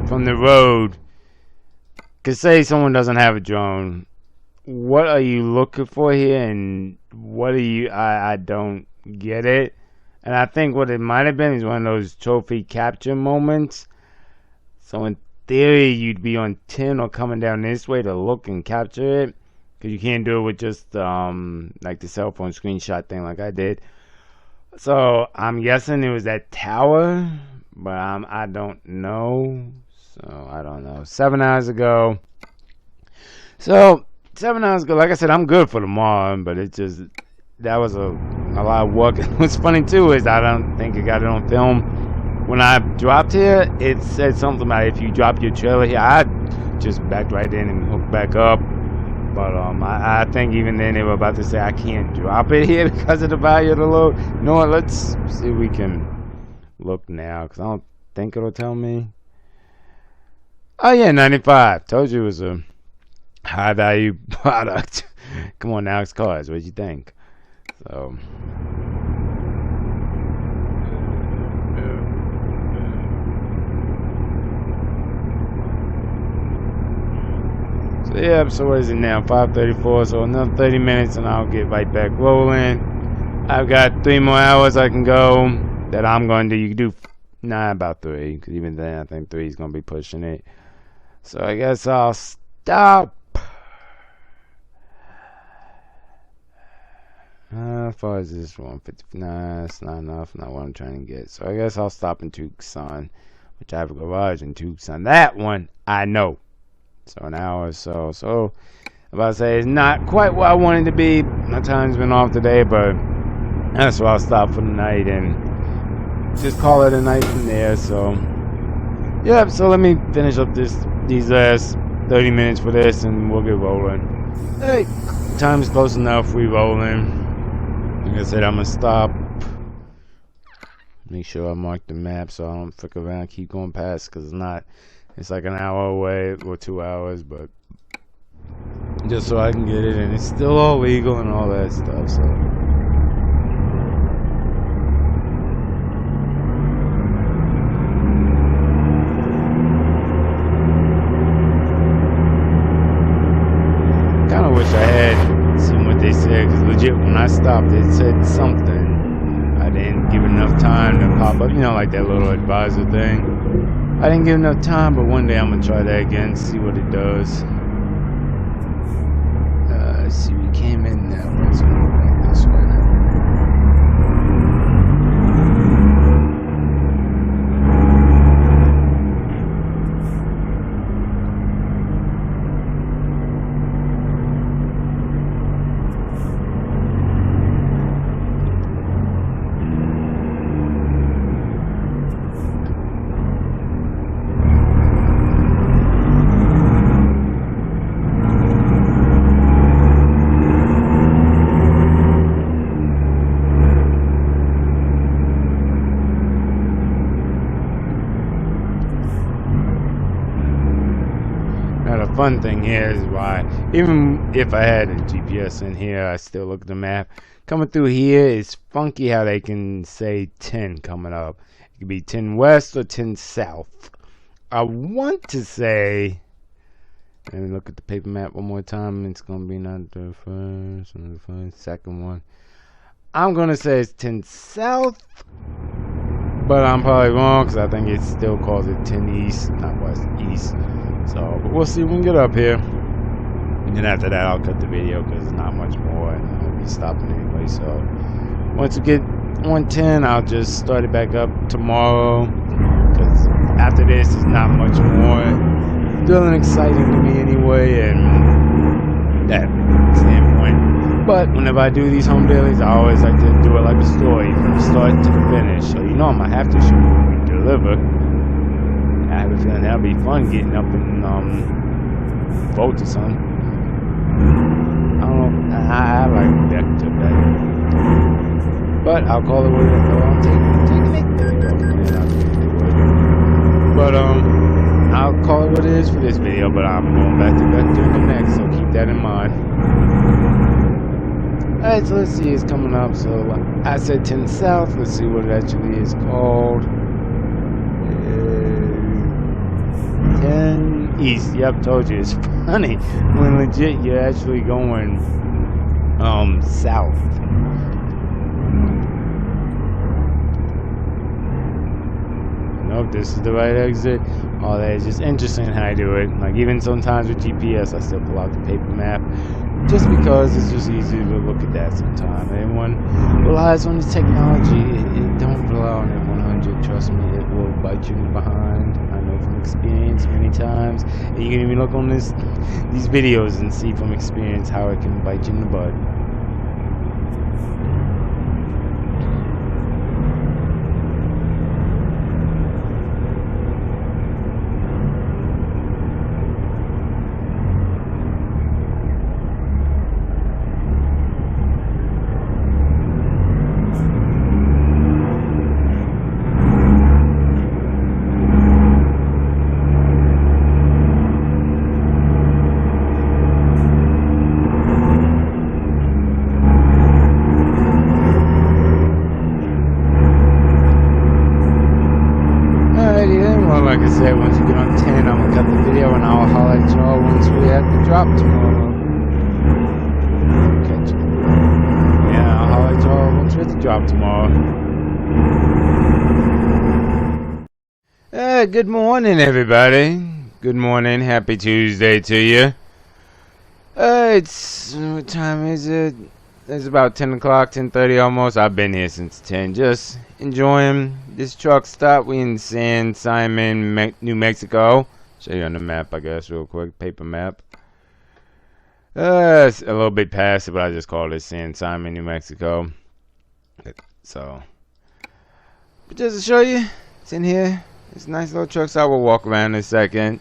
from the road. Cause say someone doesn't have a drone, what are you looking for here, and what are you? I don't get it. And I think what it might have been is one of those trophy capture moments. So in theory, you'd be on 10 or coming down this way to look and capture it, because you can't do it with just like the cell phone screenshot thing like I did. So I'm guessing it was that tower, but I don't know. So I don't know. 7 hours ago. So 7 hours ago, like I said, I'm good for tomorrow, but it just, that was a lot of work. What's funny too is I don't think I got it on film. When I dropped here, it said something about if you drop your trailer here, I just backed right in and hooked back up. But I think even then they were about to say I can't drop it here because of the value of the load. You know what? Let's see if we can look now, because I don't think it'll tell me. Oh yeah, 95. Told you it was a high value product. Come on now, it's cars. What do you think? So yeah, so what is it now? 5:34, so another 30 minutes and I'll get right back rolling. I've got 3 more hours I can go that I'm going to do. You can do, about 3, because even then I think 3 is going to be pushing it. So I guess I'll stop. How far is this one? 59. It's not enough. Not what I'm trying to get. So I guess I'll stop in Tucson, which I have a garage in Tucson. That one I know. So an hour or so. So I'm about to say it's not quite what I wanted to be. My time's been off today, but that's where I'll stop for the night and just call it a night from there. So yeah, so let me finish up these last 30 minutes for this and we'll get rolling. Hey, time's close enough, we rolling. Like I said, I'm gonna stop. Make sure I mark the map so I don't frick around, keep going past, because it's like an hour away or 2 hours, but just so I can get it, and it's still all legal and all that stuff. So kind of wish I had seen what they said, because legit when I stopped it said something. I didn't give enough time to pop up, like that little advisor thing. I didn't give enough time, but one day I'm gonna try that again, see what it does. Let's see, we came in that way, so we'll go back this way. Fun thing here is why, even if I had a GPS in here, I still look at the map. Coming through here, it's funky how they can say 10 coming up. It could be 10 west or 10 south. I want to say, let me look at the paper map one more time. It's going to be not the first, not the second one. I'm going to say it's 10 south, but I'm probably wrong because I think it still calls it 10 east, not west, east. So, but we'll see when we get up here. And then after that, I'll cut the video because there's not much more, and I'll be stopping anyway. So, once we get 110, I'll just start it back up tomorrow. Because after this, there's not much more thrilling, exciting to me anyway, and that standpoint. But whenever I do these home dailies, I always like to do it like a story from the start to the finish. So, I'm gonna have to shoot when we deliver. I have a feeling that'll be fun getting up and vote or something. I don't know. I like that to that. But I'll call it what it is. I'm taking it. There we go. But I'll call it what it is for this video. But I'm going back to doing the next, so keep that in mind. Alright, so let's see. It's coming up. So I said 10 south. Let's see what it actually is called. 10 east. Yep, told you. It's funny when legit you're actually going south. Nope, this is the right exit. Oh, that is just interesting how I do it. Like, even sometimes with GPS, I still pull out the paper map just because it's just easier to look at that sometimes. Everyone relies on the technology. It don't rely on it 100. Trust me, it will bite you in the behind. I know from experience many times. And you can even look on these videos and see from experience how it can bite you in the butt. Like I said, once you get on 10, I'm gonna cut the video and I'll holler at y'all once we have the drop tomorrow. Catch you. Yeah, I'll holler at y'all once we have the drop tomorrow. Good morning, everybody. Good morning. Happy Tuesday to you. What time is it? It's about 10 o'clock, 10:30 almost. I've been here since 10. Just enjoying this truck stop. We in San Simon, New Mexico. Show you on the map, I guess, real quick. Paper map. It's a little bit past it, but I just called it San Simon, New Mexico. So, but just to show you, it's in here. It's a nice little truck stop. We'll walk around in a second.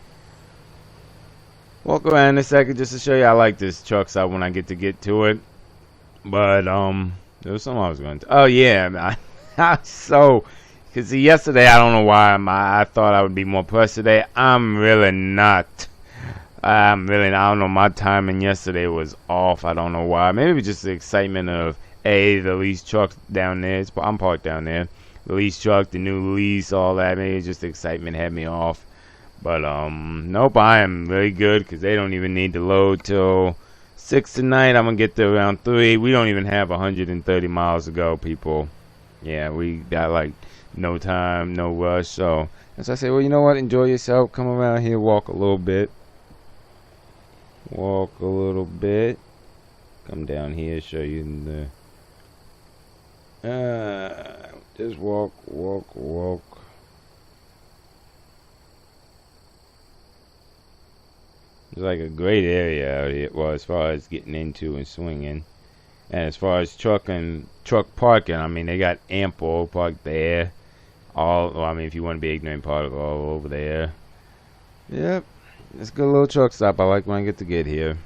Walk around in a second just to show you. I like this truck stop when I get to it. But there was something I was going to. Oh yeah, so because yesterday I don't know why I thought I would be more pressed today. I'm really not. I don't know. My timing yesterday was off. I don't know why. Maybe it was just the excitement of the lease truck down there. I'm parked down there. The lease truck, the new lease, all that. Maybe just the excitement had me off. But nope. I am really good because they don't even need to load till 6 tonight. I'm gonna get there around 3. We don't even have 130 miles to go, people. Yeah, we got like no time, no rush. So as I say, well, you know what? Enjoy yourself. Come around here, walk a little bit. Walk a little bit. Come down here, show you the. Just walk. It's like a great area out here. Well, as far as getting into and swinging, and as far as truck parking, I mean, they got ample park there. If you want to be ignorant, park all over there. Yep, it's a good little truck stop. I like when I get to get here.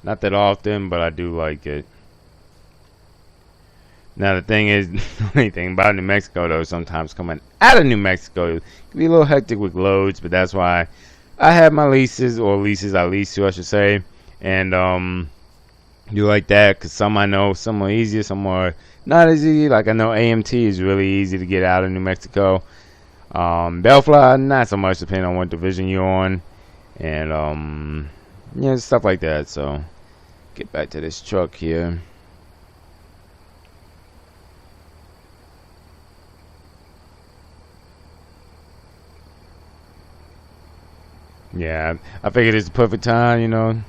Not that often, but I do like it. Now the thing is, the only thing about New Mexico though, sometimes coming out of New Mexico, it can be a little hectic with loads, but that's why I have my leases I lease to, I should say, and do like that, because some I know, some are easier, some are not as easy. Like I know AMT is really easy to get out of New Mexico. Bellflower, not so much, depending on what division you're on, and stuff like that. So get back to this truck here. Yeah, I figured it's the perfect time,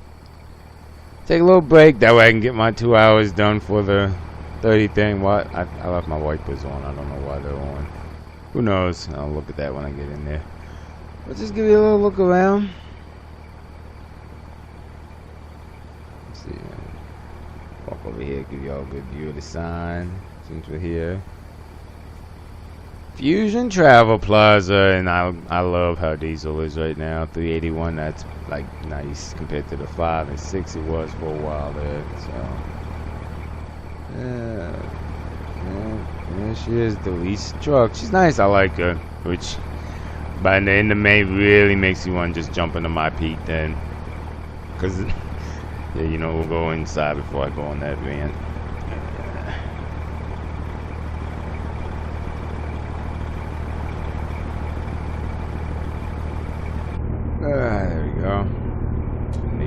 take a little break. That way I can get my 2 hours done for the 30 thing. What? I left my wipers on. I don't know why they're on. Who knows? I'll look at that when I get in there. But just give you a little look around. Let's see. Walk over here, give y'all a good view of the sign since we're here. Fusion Travel Plaza, and I love how diesel is right now. 381, that's like nice compared to the 5 and 6 it was for a while there. So there she is, the Lease truck. She's nice. I like her, which by the end of May really makes you want to just jump into my Pete then, because we'll go inside before I go on that van.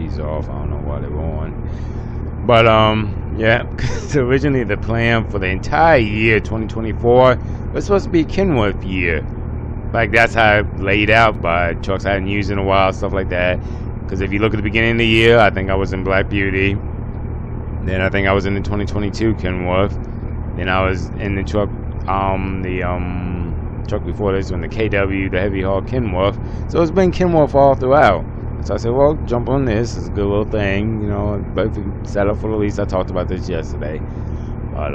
these off. I don't know why they were on. But yeah, so originally the plan for the entire year 2024 was supposed to be Kenworth year. Like that's how it laid out by trucks I hadn't used in a while, stuff like that. Because if you look at the beginning of the year, I think I was in Black Beauty. Then I think I was in the 2022 Kenworth. Then I was in the truck, truck before this one, the KW, the heavy haul Kenworth. So it's been Kenworth all throughout. So I said, well, jump on this. It's a good little thing, you know. But if we set up for the lease, I talked about this yesterday. But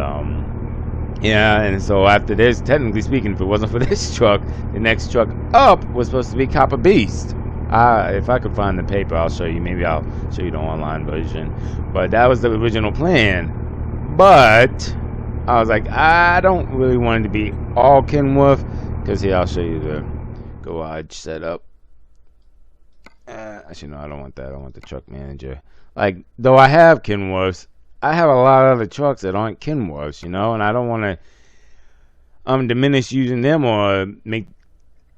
yeah, and so after this, technically speaking, if it wasn't for this truck, the next truck up was supposed to be Copper Beast. If I could find the paper, I'll show you. Maybe I'll show you the online version. But that was the original plan. But I was like, I don't really want it to be all Kenworth. Because here, I'll show you the garage setup. Actually, no, I don't want that. I want the truck manager. Like, though I have Kenworths, I have a lot of other trucks that aren't Kenworths, you know, and I don't want to diminish using them or make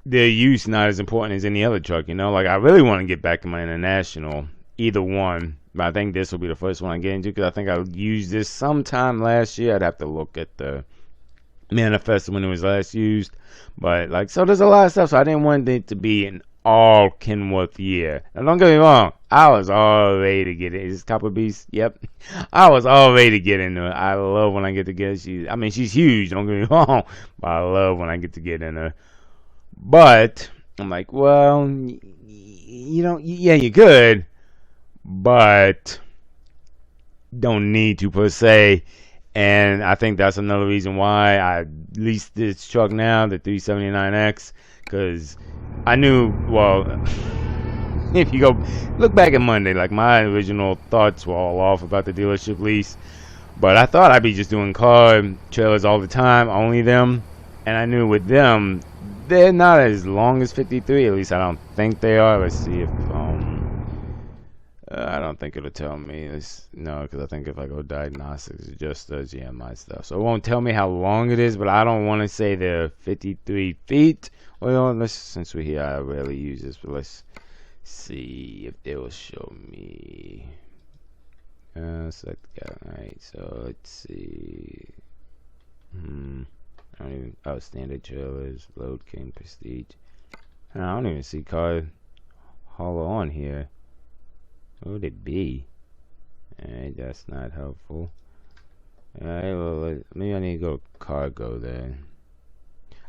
their use not as important as any other truck, you know. Like, I really want to get back in my International, either one, but I think this will be the first one I get into because I think I used this sometime last year. I'd have to look at the manifest when it was last used, but like, so there's a lot of stuff, so I didn't want it to be an all Kenworth year. Now don't get me wrong, I was all ready to get it. Is this Copper Beast? Yep. I was all ready to get into it. I love when I get to get her. She's huge, don't get me wrong, but I love when I get to get in her. But I'm like, well, you know, yeah, you're good, but don't need to per se. And I think that's another reason why I leased this truck now, the 379X, because I knew, well, if you go look back at Monday, like my original thoughts were all off about the dealership lease, but I thought I'd be just doing car trailers all the time, only them, and I knew with them, they're not as long as 53, at least I don't think they are. Let's see if, I don't think it'll tell me. No, because I think if I go diagnostics, it just does GMI stuff. So it won't tell me how long it is, but I don't want to say they're 53 feet. Well, since we're here, I rarely use this, but let's see if they will show me. Alright, so let's see. I don't even, standard trailers, load king, prestige. I don't even see car hauler on here. What would it be? Alright, that's not helpful. Alright, well, maybe I need to go cargo then.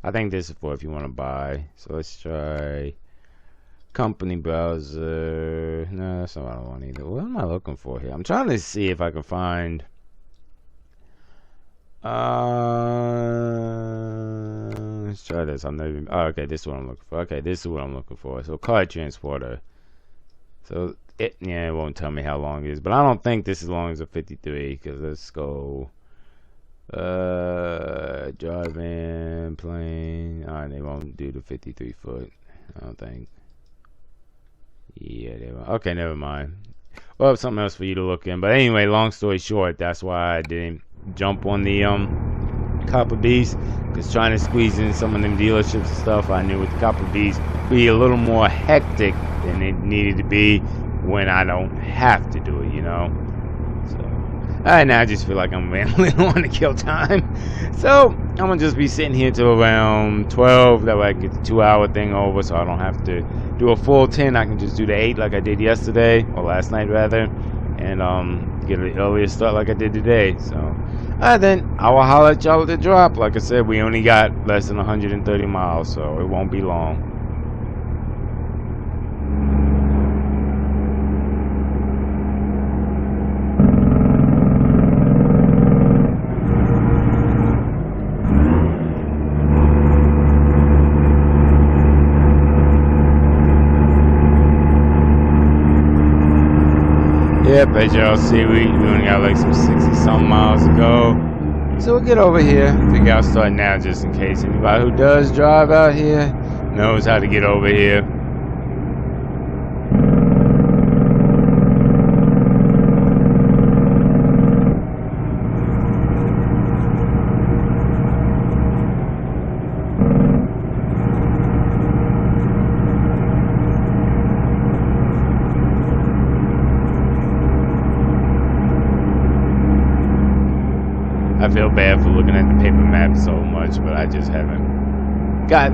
I think this is for if you want to buy. So let's try company browser. No, that's not what I want either. What am I looking for here? I'm trying to see if I can find. Let's try this. I'm not even. Oh, okay, this is what I'm looking for. Okay, this is what I'm looking for. So car transporter. So it won't tell me how long it is, but I don't think this is long as a 53. Because let's go. Driving, plane. Alright, they won't do the 53 foot. I don't think. Yeah, they won't. Okay, never mind. Well, something else for you to look in. But anyway, long story short, that's why I didn't jump on the Copper Beast. Because trying to squeeze in some of them dealerships and stuff, I knew with the Copper Beast be a little more hectic than it needed to be when I don't have to do it, you know. So. Now I just feel like I'm rambling. I don't want to kill time. So, I'm going to just be sitting here till around 12. That way I get the 2-hour thing over so I don't have to do a full 10. I can just do the 8 like I did yesterday, or last night rather. And get an earlier start like I did today. So, then I will holler at y'all at the drop. Like I said, we only got less than 130 miles, so it won't be long. Yep, as y'all see, we only got like some 60-something miles to go. So we'll get over here. I think I'll start now just in case anybody who does drive out here knows how to get over here. I feel bad for looking at the paper map so much, but I just haven't got.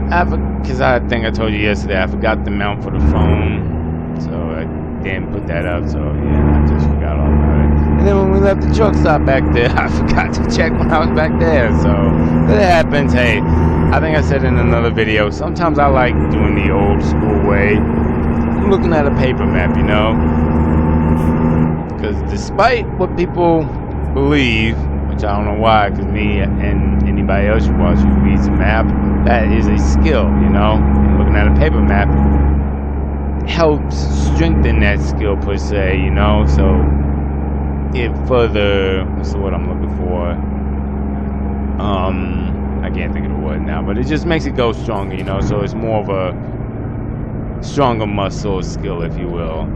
Because I think I told you yesterday I forgot the mount for the phone, so I didn't put that up. So yeah, I just forgot all about it. And then when we left the truck stop back there, I forgot to check when I was back there. So that happens. Hey, I think I said in another video, sometimes I like doing the old school way. I'm looking at a paper map, you know, because despite what people believe, which I don't know why, because me and anybody else you watch who reads a map, that is a skill, you know. And looking at a paper map helps strengthen that skill per se, you know. So it further, what's the word I'm looking for? I can't think of the word now, but it just makes it go stronger, you know. So it's more of a stronger muscle skill, if you will.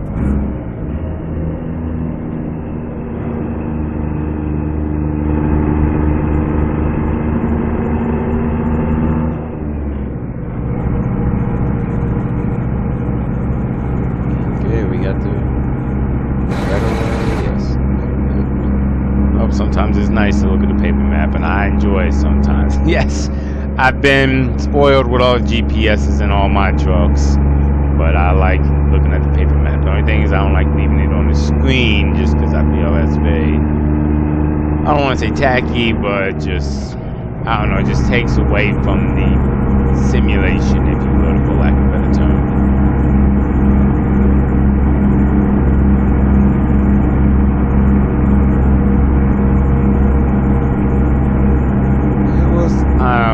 Sometimes it's nice to look at the paper map, and I enjoy it sometimes. Yes, I've been spoiled with all the GPSs in all my trucks, but I like looking at the paper map. The only thing is I don't like leaving it on the screen just because I feel that's very, I don't want to say tacky, but just, I don't know, it just takes away from the simulation, if you will, for lack of a better term.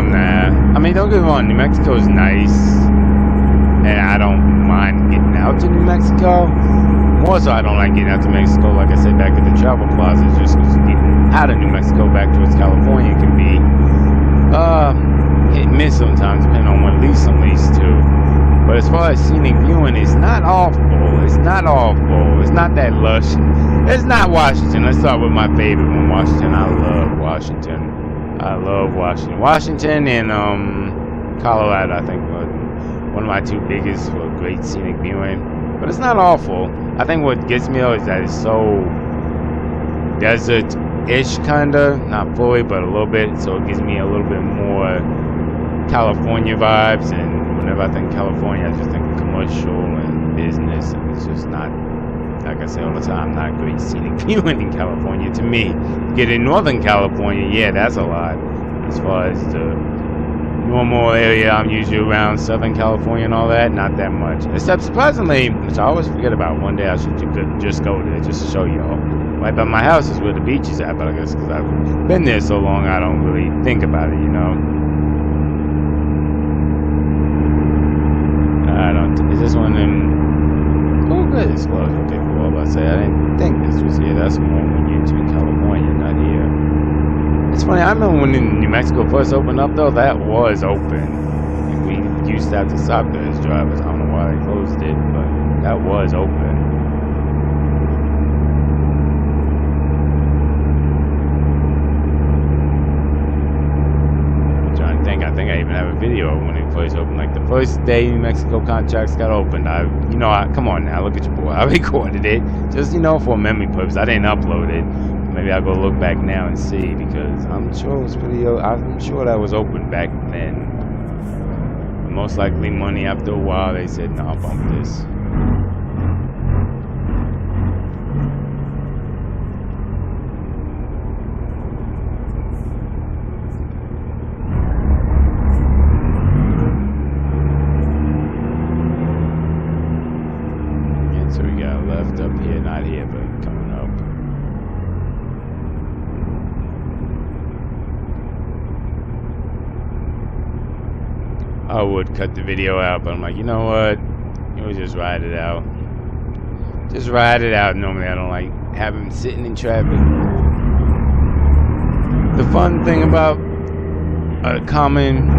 Nah. I mean, don't get me wrong, New Mexico is nice, and I don't mind getting out to New Mexico. More so, I don't like getting out to Mexico, like I said, back at the travel plaza, just because getting out of New Mexico back towards California can be hit and miss sometimes, depending on what lease I'm leased to. But as far as scenic viewing, it's not awful. It's not awful. It's not that lush. It's not Washington. Let's start with my favorite one, Washington. I love Washington. I love Washington. Washington and Colorado, I think, were one of my two biggest for great scenic viewing. But it's not awful. I think what gets me though is that it's so desert-ish, kinda. Not fully, but a little bit. So it gives me a little bit more California vibes. And whenever I think California, I just think commercial and business. And it's just not, like I say all the time, not great scenic viewing in California to me. Get in Northern California, yeah, that's a lot. As far as the normal area I'm usually around, Southern California and all that, not that much. Except surprisingly, which I always forget about, one day I should just go there just to show y'all. Right by my house is where the beach is at, but I guess because I've been there so long, I don't really think about it, you know. I don't, is this one in, oh good, it's close, okay. I say I didn't think this was here. That's more when you're in California, not here. It's funny. I remember when New Mexico first opened up, though. That was open. And we used to have to stop there as drivers. I don't know why they closed it, but that was open. I'm trying to think. I think I even have a video when it first opened. Like the first day New Mexico contracts got opened, come on now, look at your boy. I recorded it, just, for memory purpose. I didn't upload it. Maybe I'll go look back now and see, because I'm sure that was open back then. Most likely money after a while, they said, no, I'll bump this. So we got left up here, not here, but coming up. I would cut the video out, but I'm like, you know what? We'll just ride it out. Just ride it out. Normally I don't like having sitting in traffic. The fun thing about not common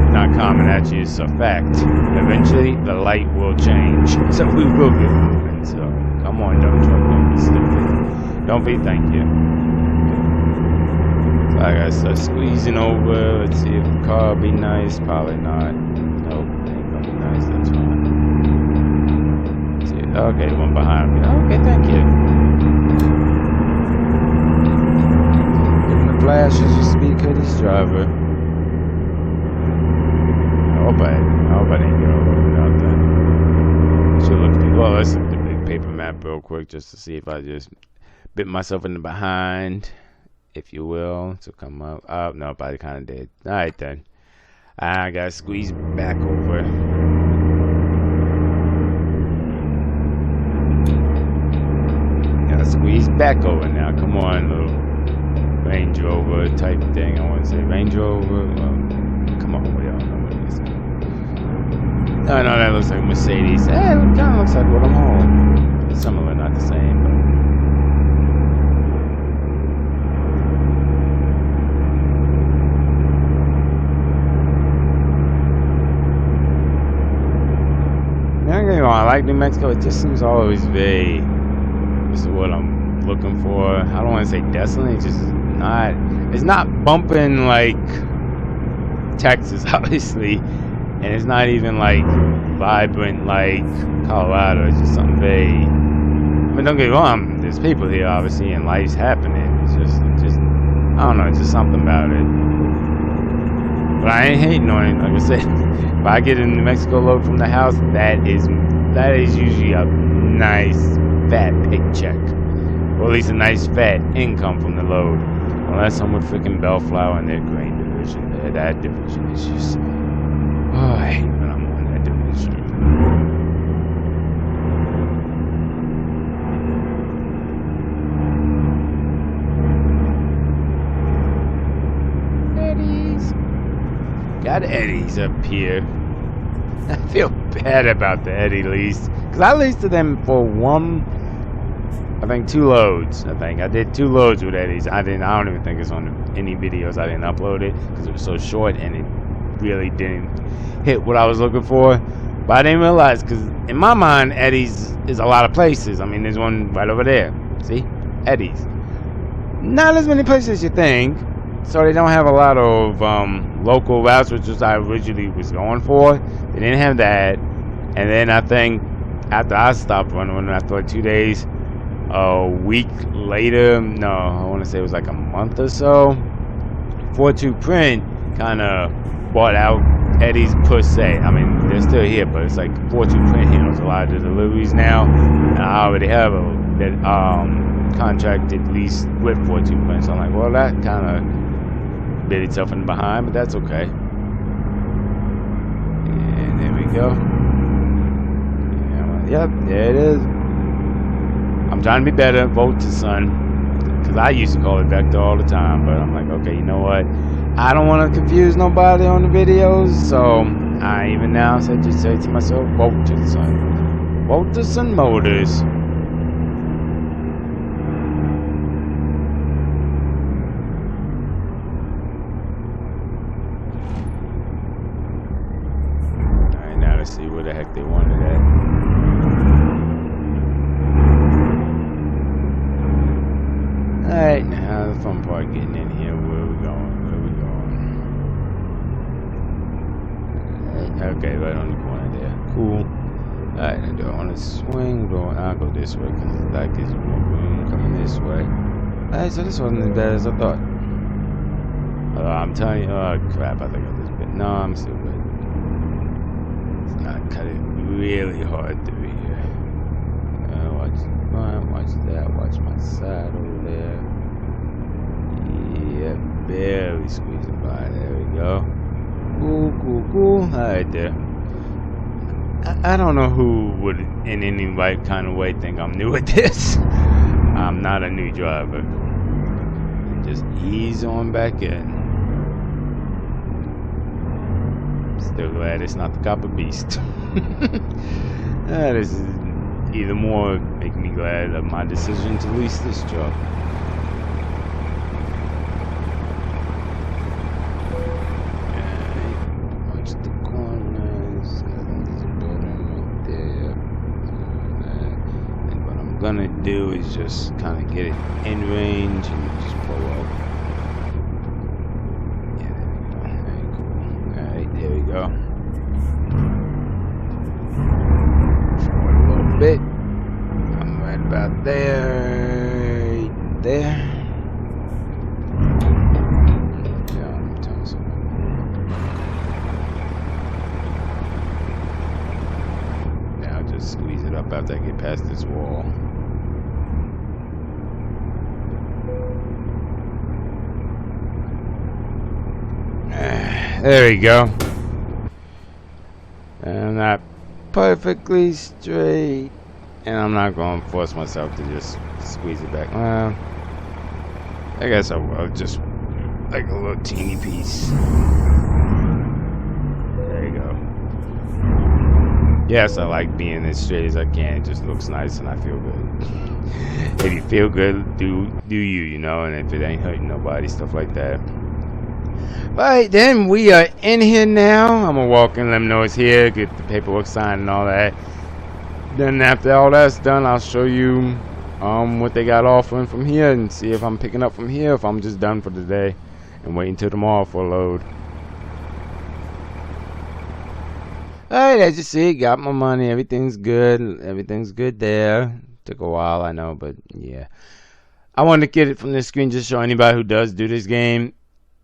actually, is a fact. Eventually the light will change. So we will get moving. So come on, dumb truck, don't be stupid. Don't be, thank you. So I gotta start squeezing over. Let's see if the car will be nice. Probably not. Nope, ain't gonna be nice, that's fine. Let's see. Okay, the one behind me. Okay, thank you. Giving the flash as you speak. driver. I hope I didn't get over without that. Should look through. Well, let's look at the big paper map real quick just to see if I just bit myself in the behind, if you will, to come up. Oh, no, I kind of did. All right, then. I got to squeeze back over. Got to squeeze back over now. Come on, little Range Rover type thing. I want to say Range Rover. Come on, we all know what it is. Oh, no, that looks like Mercedes. Hey, it kind of looks like what I'm home. Similar, not the same, but. I like New Mexico. It just seems always vague. This is what I'm looking for. I don't want to say desolate. It's just not. It's not bumping like Texas, obviously, and it's not even like vibrant like Colorado. It's just something vague. I mean, don't get me wrong. There's people here, obviously, and life's happening. It's just I don't know. It's just something about it. But I ain't hating on it. Like I said, if I get a New Mexico load from the house, that is usually a nice fat paycheck, or at least a nice fat income from the load. Unless I'm with freaking Bellflower and their grain division. That division is just, oh, I hate when I'm on that division. Got Eddies up here. I feel bad about the Eddie lease, because I leased to them for I think 2 loads. I did 2 loads with Eddies. I don't even think it's on any videos. I didn't upload it because it was so short and it really didn't hit what I was looking for. But I didn't realize, because in my mind, Eddies is a lot of places. I mean, there's one right over there. See, Eddies. Not as many places as you think. So they don't have a lot of local routes, which was I originally was going for. They didn't have that. And then I think after I stopped running, after like 2 days, a week later, no, I want to say it was like a month or so, 42 Print kind of bought out Eddie's per se. I mean, they're still here, but it's like 42 Print handles a lot of the deliveries now. And I already have that contracted lease with 42 Print. So I'm like, well, that kind of bit itself in the behind, but that's okay. And there we go. Yep, there it is. I'm trying to be better. Vote to Sun, because I used to call it Vector all the time, but I'm like, okay, you know what? I don't want to confuse nobody on the videos, so I even now just say to myself, vote to the Sun. Vote to Sun Motors. See where the heck they wanted at. Alright, now the fun part getting in here. Where we going? Okay, right on the corner there. Cool. Alright, now do I want to swing? I'll go this way because that gives you more room coming this way. Alright, so this wasn't as bad as I thought. I'm telling you, oh crap, I think I just bit. No, I'm still good. Not cut it really hard through here. Watch that. Watch my side over there. Yeah, barely squeezing by. There we go. Cool. Alright there. I don't know who would, in any right kind of way, think I'm new at this. I'm not a new driver. Just ease on back in. Still glad it's not the Copper Beast. This is either more make me glad of my decision to lease this truck. Watch the corners. There's a building right there. And what I'm gonna do is just kind of get it in range and just pull up. There we go. Forward a little bit. I'm right about there. Yeah, past this wall. There we go. And I'm not perfectly straight, and I'm not going to force myself to just squeeze it back. Well, I guess I'll just like a little teeny piece. There you go. Yes, I like being as straight as I can. It just looks nice and I feel good. If you feel good, do you, you know, and if it ain't hurting nobody, stuff like that. Right, then we are in here now. I'm gonna walk in, let them know it's here, get the paperwork signed and all that. Then after all that's done, I'll show you what they got offering from here and see if I'm picking up from here, if I'm just done for the day and waiting till tomorrow for a load. Alright, as you see, got my money, everything's good there. Took a while, I know, but yeah. I wanted to get it from this screen just to show anybody who does do this game.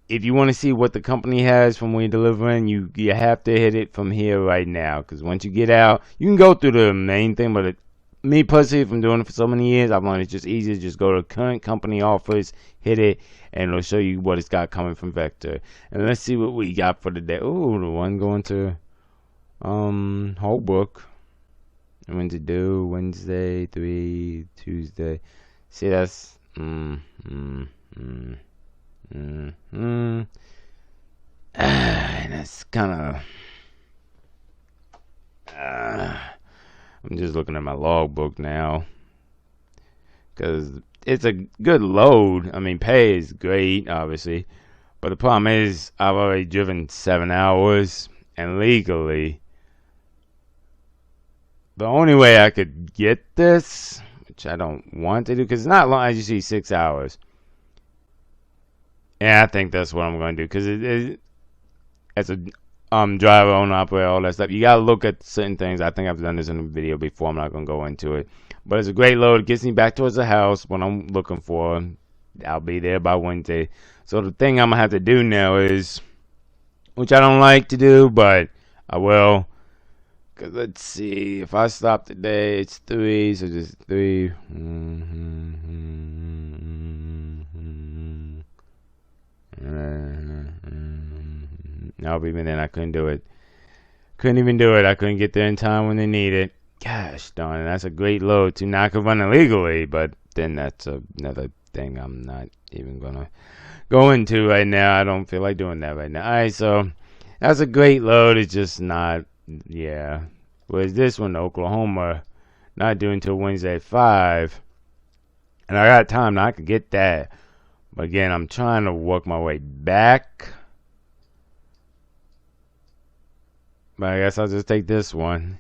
If you want to see what the company has from when you're delivering, you have to hit it from here right now. Because once you get out, you can go through the main thing. But me personally, from doing it for so many years, I've learned it's just easier to just go to current company offers, hit it, and it'll show you what it's got coming from Vector. And let's see what we got for today. Ooh, the one going to Holbrook. When to do Wednesday, 3, Tuesday. See, that's and that's kind of I'm just looking at my logbook now because it's a good load. I mean, pay is great, obviously, but the problem is I've already driven 7 hours, and legally the only way I could get this, which I don't want to do because it's not long, as you see, 6 hours. And I think that's what I'm going to do because as a driver, owner, operator, all that stuff, you got to look at certain things. I think I've done this in a video before. I'm not going to go into it. But it's a great load. It gets me back towards the house when I'm looking for. I'll be there by Wednesday. So the thing I'm going to have to do now is, which I don't like to do, but I will. Because let's see. If I stop today, it's 3. So just 3. Nope, even then I couldn't do it. Couldn't even do it. I couldn't get there in time when they need it. Gosh darn it, that's a great load too. Now I could run illegally, but then that's another thing I'm not even gonna go into right now. I don't feel like doing that right now. Alright, so that's a great load. It's just not, yeah. Whereas this one, Oklahoma, not due until Wednesday at 5. And I got time now, I could get that. But again, I'm trying to work my way back. But I guess I'll just take this one.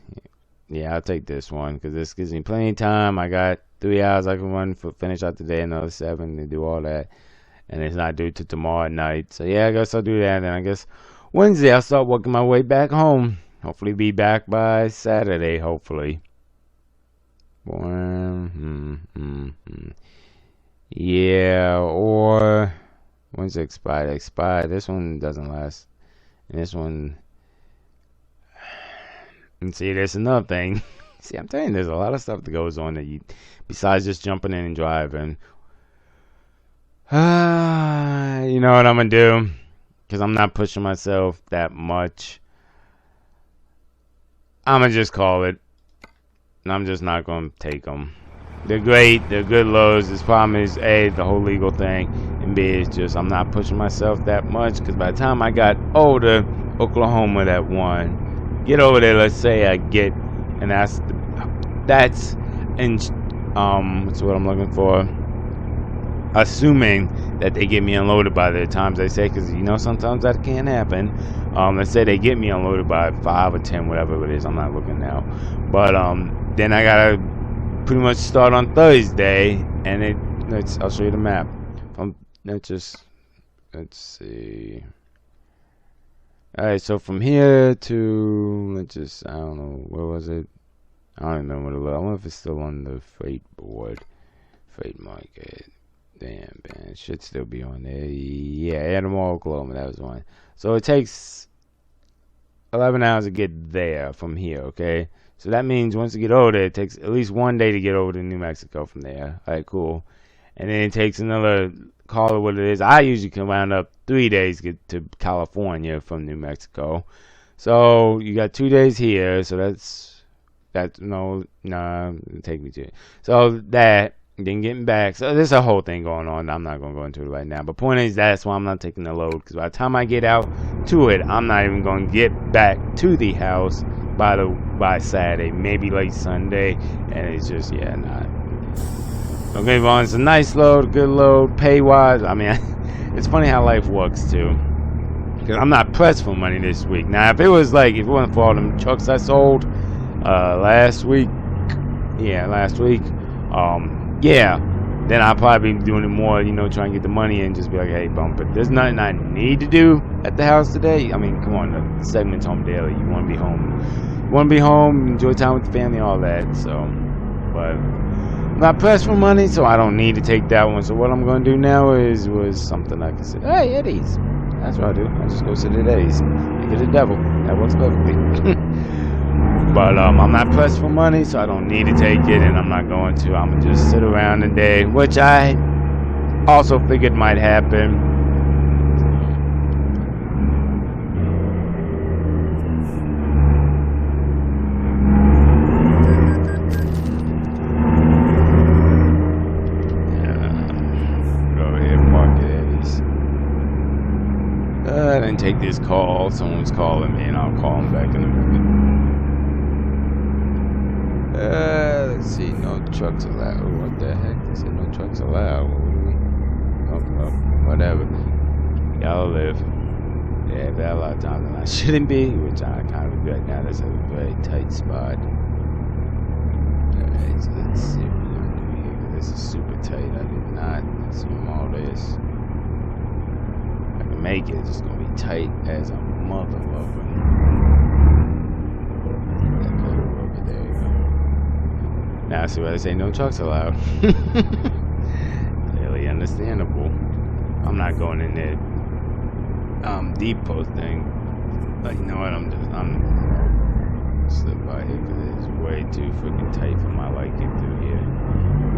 Yeah, I'll take this one because this gives me plenty of time. I got 3 hours I can run for finish out the day, another 7 to do all that. And it's not due till tomorrow night. So yeah, I guess I'll do that. And then I guess Wednesday I'll start working my way back home. Hopefully be back by Saturday, hopefully. Yeah, or when's it expired? Expired. This one doesn't last. And this one. And see, there's another thing. See, I'm telling you, there's a lot of stuff that goes on that you, besides just jumping in and driving. You know what I'm gonna do? Because I'm not pushing myself that much. I'm gonna just call it. And I'm just not gonna take them. They're great. They're good loads. This problem is A, the whole legal thing, and B, it's just I'm not pushing myself that much. Because by the time I got older, Oklahoma, that one. Get over there, let's say I get, and that's in what's what I'm looking for, assuming that they get me unloaded by the times they say, because you know sometimes that can't happen. Let's say they get me unloaded by 5 or 10, whatever it is. I'm not looking now, but then I gotta pretty much start on Thursday, and I'll show you the map. Let's see. Alright, so from here to, I don't know, where was it? I don't remember what it was. I wonder if it's still on the freight board. Freight market. Damn, man, it should still be on there. Yeah, Admiral, Oklahoma, that was the one. So it takes 11 hours to get there from here, okay? So that means once you get over there, it takes at least 1 day to get over to New Mexico from there. All right, cool. And then it takes another, call it what it is. I usually can round up 3 days to get to California from New Mexico. So you got 2 days here. So that's no, nah, take me to it. So that, then getting back. So there's a whole thing going on. I'm not going to go into it right now. But point is, that's why I'm not taking the load. Because by the time I get out to it, I'm not even going to get back to the house by Saturday, maybe late Sunday. And it's just, yeah, not. Don't get me wrong, it's a nice load, good load, pay-wise. I mean, it's funny how life works, too. Because I'm not pressed for money this week. Now, if it wasn't for all them trucks I sold last week, then I'll probably be doing it more, trying to get the money and just be like, hey, bump. But there's nothing I need to do at the house today. I mean, come on, the segment's home daily. You want to be home. You want to be home, enjoy time with the family, all that. So, but I'm not pressed for money, so I don't need to take that one. So what I'm going to do now was something I can say, hey, Eddie's. That's what I do. I just go sit at Eddie's and get a devil. That works perfectly. But I'm not pressed for money, so I don't need to take it, and I'm not going to. I'm going to just sit around today, which I also figured might happen. Go over here, park at Eddie's. I didn't take this call. Someone's calling me, and I'll call them back in a minute. Let's see, no trucks allowed. What the heck? They said no trucks allowed. Whatever. Y'all live. Yeah, there are a lot of times that I shouldn't be, which I kind of regret now. That's a very tight spot. Alright, so let's see what we're going to do here. This is super tight. I did not assume all this. I can make it. It's just going to be tight as a mother lover. Now, see why they say no trucks allowed. Really understandable. I'm not going in there depot thing. But you know what? I'm slip by here because it's way too freaking tight for my liking through here.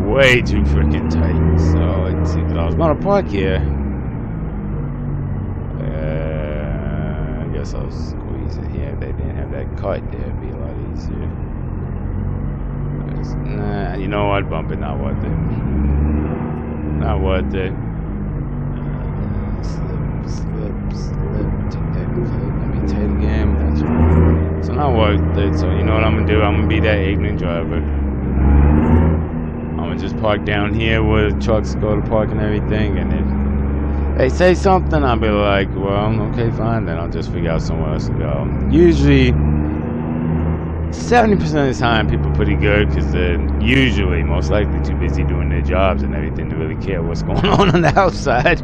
Way too freaking tight. So let's see. I was gonna park here. I guess I'll squeeze in here. If they didn't have that cut there, it'd be a lot easier. Nah, you know what? Bump it, not worth it. Not worth it. Slip. Take that clip. Let me take again. That's right. It's not worth it. So you know what I'm gonna do? I'm gonna be that ignorant driver. I'm gonna just park down here where the trucks go to park and everything. And if they say something, I'll be like, well, okay, fine. Then I'll just figure out somewhere else to go. Usually 70% of the time, people are pretty good because they're usually most likely too busy doing their jobs and everything to really care what's going on the outside.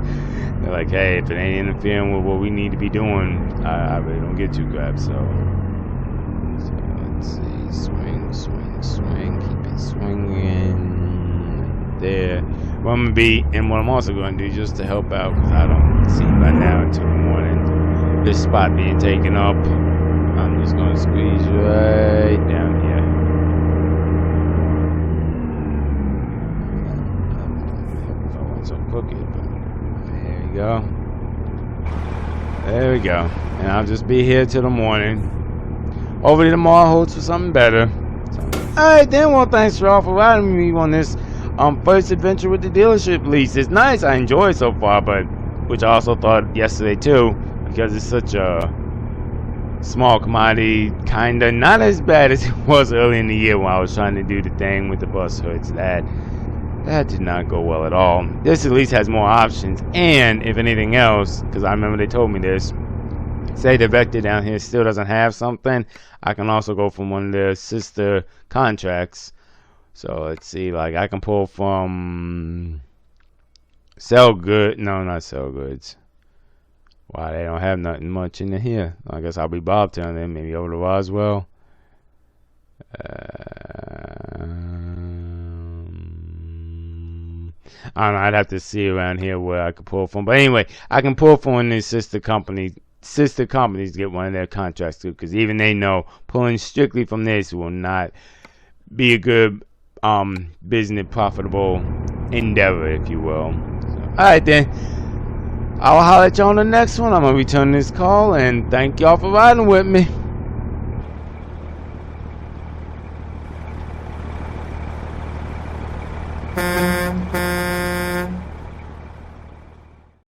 They're like, hey, if it ain't interfering with what we need to be doing, I really don't get too grabbed. So let's see, swing, keep it swinging there. What I'm gonna be, and what I'm also going to do just to help out, because I don't see by now until the morning this spot being taken up. I'm just gonna squeeze right down here. I want some cookie, but there we go. There we go. And I'll just be here till the morning. Hopefully tomorrow holds for something better. So, alright then, well, thanks for all for riding me on this first adventure with the dealership lease. It's nice. I enjoy it so far, but which I also thought yesterday too, because it's such a small commodity, kinda not as bad as it was early in the year when I was trying to do the thing with the bus hoods. That did not go well at all. This at least has more options, and if anything else, because I remember they told me this, say the Vector down here still doesn't have something, I can also go from one of their sister contracts. So let's see, like I can pull from Sell Good, no, not Sell Goods. Wow, they don't have nothing much in here. I guess I'll be Bobtown then, maybe over to Roswell. I don't know, I'd have to see around here where I could pull from. But anyway, I can pull from this sister company sister companies get one of their contracts too, because even they know pulling strictly from this will not be a good business profitable endeavor, if you will. So, all right then, I'll holler at y'all on the next one. I'm gonna return this call and thank y'all for riding with me.